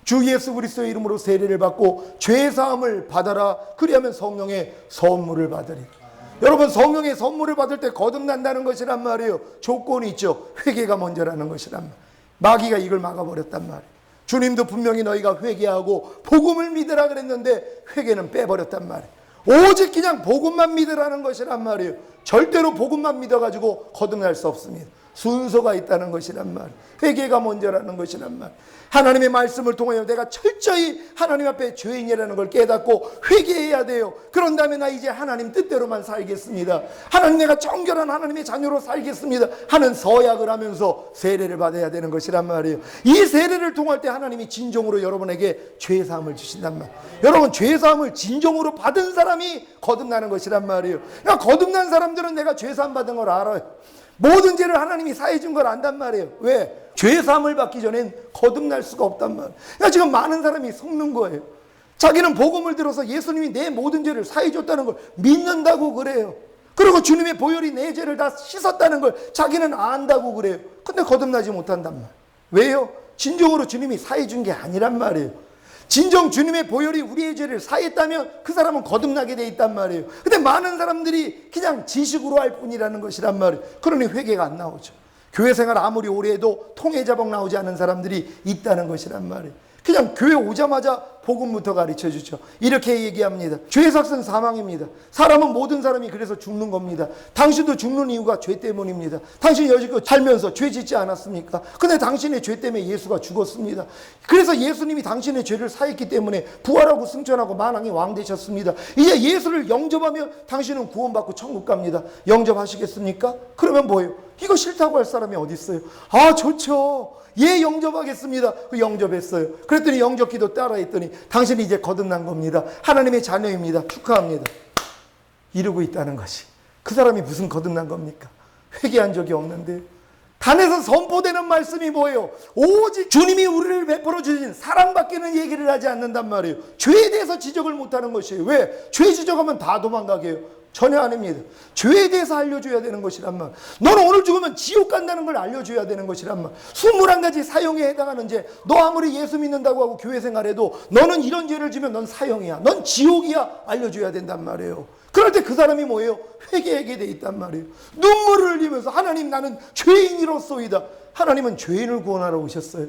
주 예수 그리스도의 이름으로 세례를 받고 죄사함을 받아라. 그리하면 성령의 선물을 받으리. 여러분, 성령의 선물을 받을 때 거듭난다는 것이란 말이에요. 조건이 있죠. 회개가 먼저라는 것이란 말. 마귀가 이걸 막아버렸단 말이에요. 주님도 분명히 너희가 회개하고 복음을 믿으라 그랬는데 회개는 빼버렸단 말이에요. 오직 그냥 복음만 믿으라는 것이란 말이에요. 절대로 복음만 믿어가지고 거듭날 수 없습니다. 순서가 있다는 것이란 말. 회개가 먼저라는 것이란 말. 하나님의 말씀을 통하여 내가 철저히 하나님 앞에 죄인이라는 걸 깨닫고 회개해야 돼요. 그런 다음에 나 이제 하나님 뜻대로만 살겠습니다. 하나님, 내가 정결한 하나님의 자녀로 살겠습니다 하는 서약을 하면서 세례를 받아야 되는 것이란 말이에요. 이 세례를 통할 때 하나님이 진정으로 여러분에게 죄사함을 주신단 말. 여러분, 죄사함을 진정으로 받은 사람이 거듭나는 것이란 말이에요. 그러니까 거듭난 사람들은 내가 죄사함 받은 걸 알아요. 모든 죄를 하나님이 사해 준 걸 안단 말이에요. 왜? 죄사함을 받기 전엔 거듭날 수가 없단 말이에요. 그러니까 지금 많은 사람이 속는 거예요. 자기는 복음을 들어서 예수님이 내 모든 죄를 사해 줬다는 걸 믿는다고 그래요. 그리고 주님의 보혈이 내 죄를 다 씻었다는 걸 자기는 안다고 그래요. 근데 거듭나지 못한단 말이에요. 왜요? 진정으로 주님이 사해 준 게 아니란 말이에요. 진정 주님의 보혈이 우리의 죄를 사했다면 그 사람은 거듭나게 돼 있단 말이에요. 근데 많은 사람들이 그냥 지식으로 할 뿐이라는 것이란 말이에요. 그러니 회개가 안 나오죠. 교회 생활 아무리 오래 해도 통회자복 나오지 않는 사람들이 있다는 것이란 말이에요. 그냥 교회 오자마자 복음부터 가르쳐 주죠. 이렇게 얘기합니다. 죄의 삭은 사망입니다. 사람은, 모든 사람이 그래서 죽는 겁니다. 당신도 죽는 이유가 죄 때문입니다. 당신이 여지껏 살면서 죄 짓지 않았습니까? 근데 당신의 죄 때문에 예수가 죽었습니다. 그래서 예수님이 당신의 죄를 사했기 때문에 부활하고 승천하고 만왕의 왕 되셨습니다. 이제 예수를 영접하면 당신은 구원받고 천국 갑니다. 영접하시겠습니까? 그러면 뭐예요? 이거 싫다고 할 사람이 어디 있어요? 아, 좋죠. 예, 영접하겠습니다. 그 영접했어요. 그랬더니 영접 기도 따라 했더니 당신이 이제 거듭난 겁니다. 하나님의 자녀입니다. 축하합니다. 이러고 있다는 것이, 그 사람이 무슨 거듭난 겁니까? 회개한 적이 없는데. 단에서 선포되는 말씀이 뭐예요? 오직 주님이 우리를 베풀어 주신 사랑밖에는 얘기를 하지 않는단 말이에요. 죄에 대해서 지적을 못하는 것이에요. 왜? 죄 지적하면 다 도망가게 해요. 전혀 아닙니다. 죄에 대해서 알려줘야 되는 것이란 말. 너는 오늘 죽으면 지옥 간다는 걸 알려줘야 되는 것이란 말. 21가지 사형에 해당하는 죄. 너 아무리 예수 믿는다고 하고 교회 생활해도 너는 이런 죄를 지면 넌 사형이야, 넌 지옥이야, 알려줘야 된단 말이에요. 그럴 때 그 사람이 뭐예요? 회개하게 돼 있단 말이에요. 눈물을 흘리면서 하나님, 나는 죄인이로소이다. 하나님은 죄인을 구원하러 오셨어요.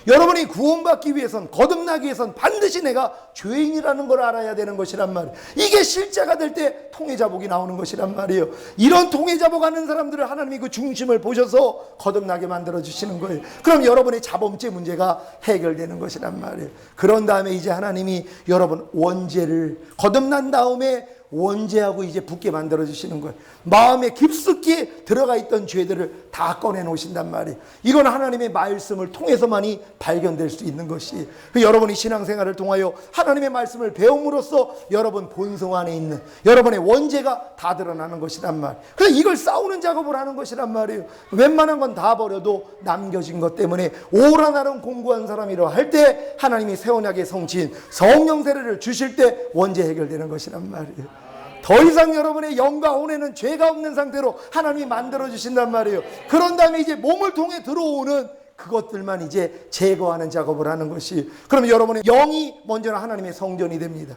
여러분이 구원받기 위해선, 거듭나기 위해선 반드시 내가 죄인이라는 걸 알아야 되는 것이란 말이에요. 이게 실제가 될 때 통회자복이 나오는 것이란 말이에요. 이런 통회자복 하는 사람들을 하나님이 그 중심을 보셔서 거듭나게 만들어주시는 거예요. 그럼 여러분의 자범죄 문제가 해결되는 것이란 말이에요. 그런 다음에 이제 하나님이 여러분 원죄를, 거듭난 다음에 원죄하고 이제 붙게 만들어주시는 거예요. 마음에 깊숙이 들어가 있던 죄들을 다 꺼내놓으신단 말이에요. 이건 하나님의 말씀을 통해서만이 발견될 수 있는 것이, 여러분이 신앙생활을 통하여 하나님의 말씀을 배움으로써 여러분 본성 안에 있는 여러분의 원죄가 다 드러나는 것이란 말이에요. 그래서 이걸 싸우는 작업을 하는 것이란 말이에요. 웬만한 건 다 버려도 남겨진 것 때문에 오라나름 공부한 사람이라 할 때 하나님이 새 언약의 성취인 성령 세례를 주실 때 원죄 해결되는 것이란 말이에요. 더 이상 여러분의 영과 혼에는 죄가 없는 상태로 하나님이 만들어주신단 말이에요. 그런 다음에 이제 몸을 통해 들어오는 그것들만 이제 제거하는 작업을 하는 것이, 그러면 여러분의 영이 먼저는 하나님의 성전이 됩니다.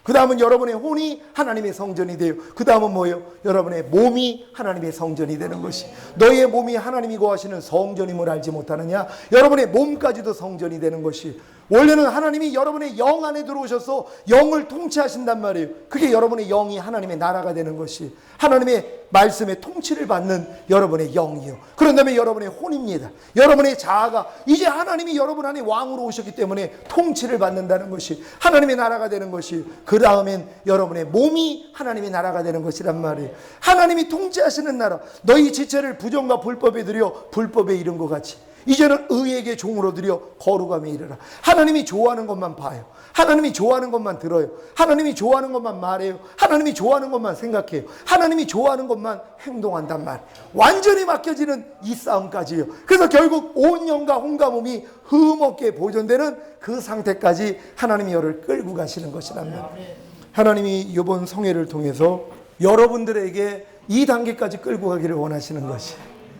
그 다음은 여러분의 혼이 하나님의 성전이 돼요. 그 다음은 뭐예요? 여러분의 몸이 하나님의 성전이 되는 것이, 너희의 몸이 하나님이 거하시는 성전임을 알지 못하느냐? 여러분의 몸까지도 성전이 되는 것이, 원래는 하나님이 여러분의 영 안에 들어오셔서 영을 통치하신단 말이에요. 그게 여러분의 영이 하나님의 나라가 되는 것이, 하나님의 말씀의 통치를 받는 여러분의 영이요. 그런 다음에 여러분의 혼입니다. 여러분의 자아가 이제 하나님이 여러분 안에 왕으로 오셨기 때문에 통치를 받는다는 것이 하나님의 나라가 되는 것이, 그 다음엔 여러분의 몸이 하나님의 나라가 되는 것이란 말이에요. 하나님이 통치하시는 나라. 너희 지체를 부정과 불법에 들여 불법에 이른 것 같이 이제는 의에게 종으로 들여 거룩함에 이르라. 하나님이 좋아하는 것만 봐요. 하나님이 좋아하는 것만 들어요. 하나님이 좋아하는 것만 말해요. 하나님이 좋아하는 것만 생각해요. 하나님이 좋아하는 것만 행동한단 말. 완전히 맡겨지는 이 싸움까지요. 그래서 결국 온 영과 혼과 몸이 흠없게 보존되는 그 상태까지 하나님이 여를 끌고 가시는 것이란 말. 하나님이 이번 성회를 통해서 여러분들에게 이 단계까지 끌고 가기를 원하시는 것이,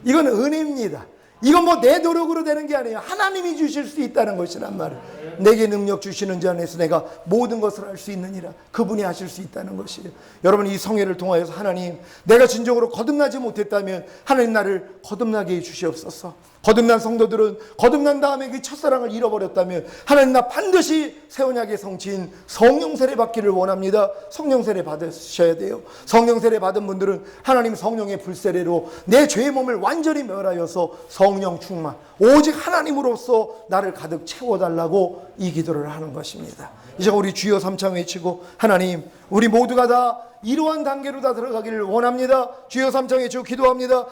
이건 은혜입니다. 이건 뭐 내 노력으로 되는 게 아니에요. 하나님이 주실 수 있다는 것이란 말이에요. 내게 능력 주시는 자 안에서 내가 모든 것을 할 수 있느니라. 그분이 하실 수 있다는 것이에요. 여러분, 이 성회를 통하여서 하나님, 내가 진정으로 거듭나지 못했다면 하나님 나를 거듭나게 해 주시옵소서. 거듭난 성도들은 거듭난 다음에 그 첫사랑을 잃어버렸다면 하나님, 나 반드시 새 언약의 성취인 성령 세례 받기를 원합니다. 성령 세례 받으셔야 돼요. 성령 세례 받은 분들은 하나님 성령의 불세례로 내 죄의 몸을 완전히 멸하여서 성령 충만, 오직 하나님으로서 나를 가득 채워달라고 이 기도를 하는 것입니다. 이제 우리 주여 삼창 외치고, 하나님, 우리 모두가 다 이러한 단계로 다 들어가기를 원합니다. 주여 삼창 외치고 기도합니다.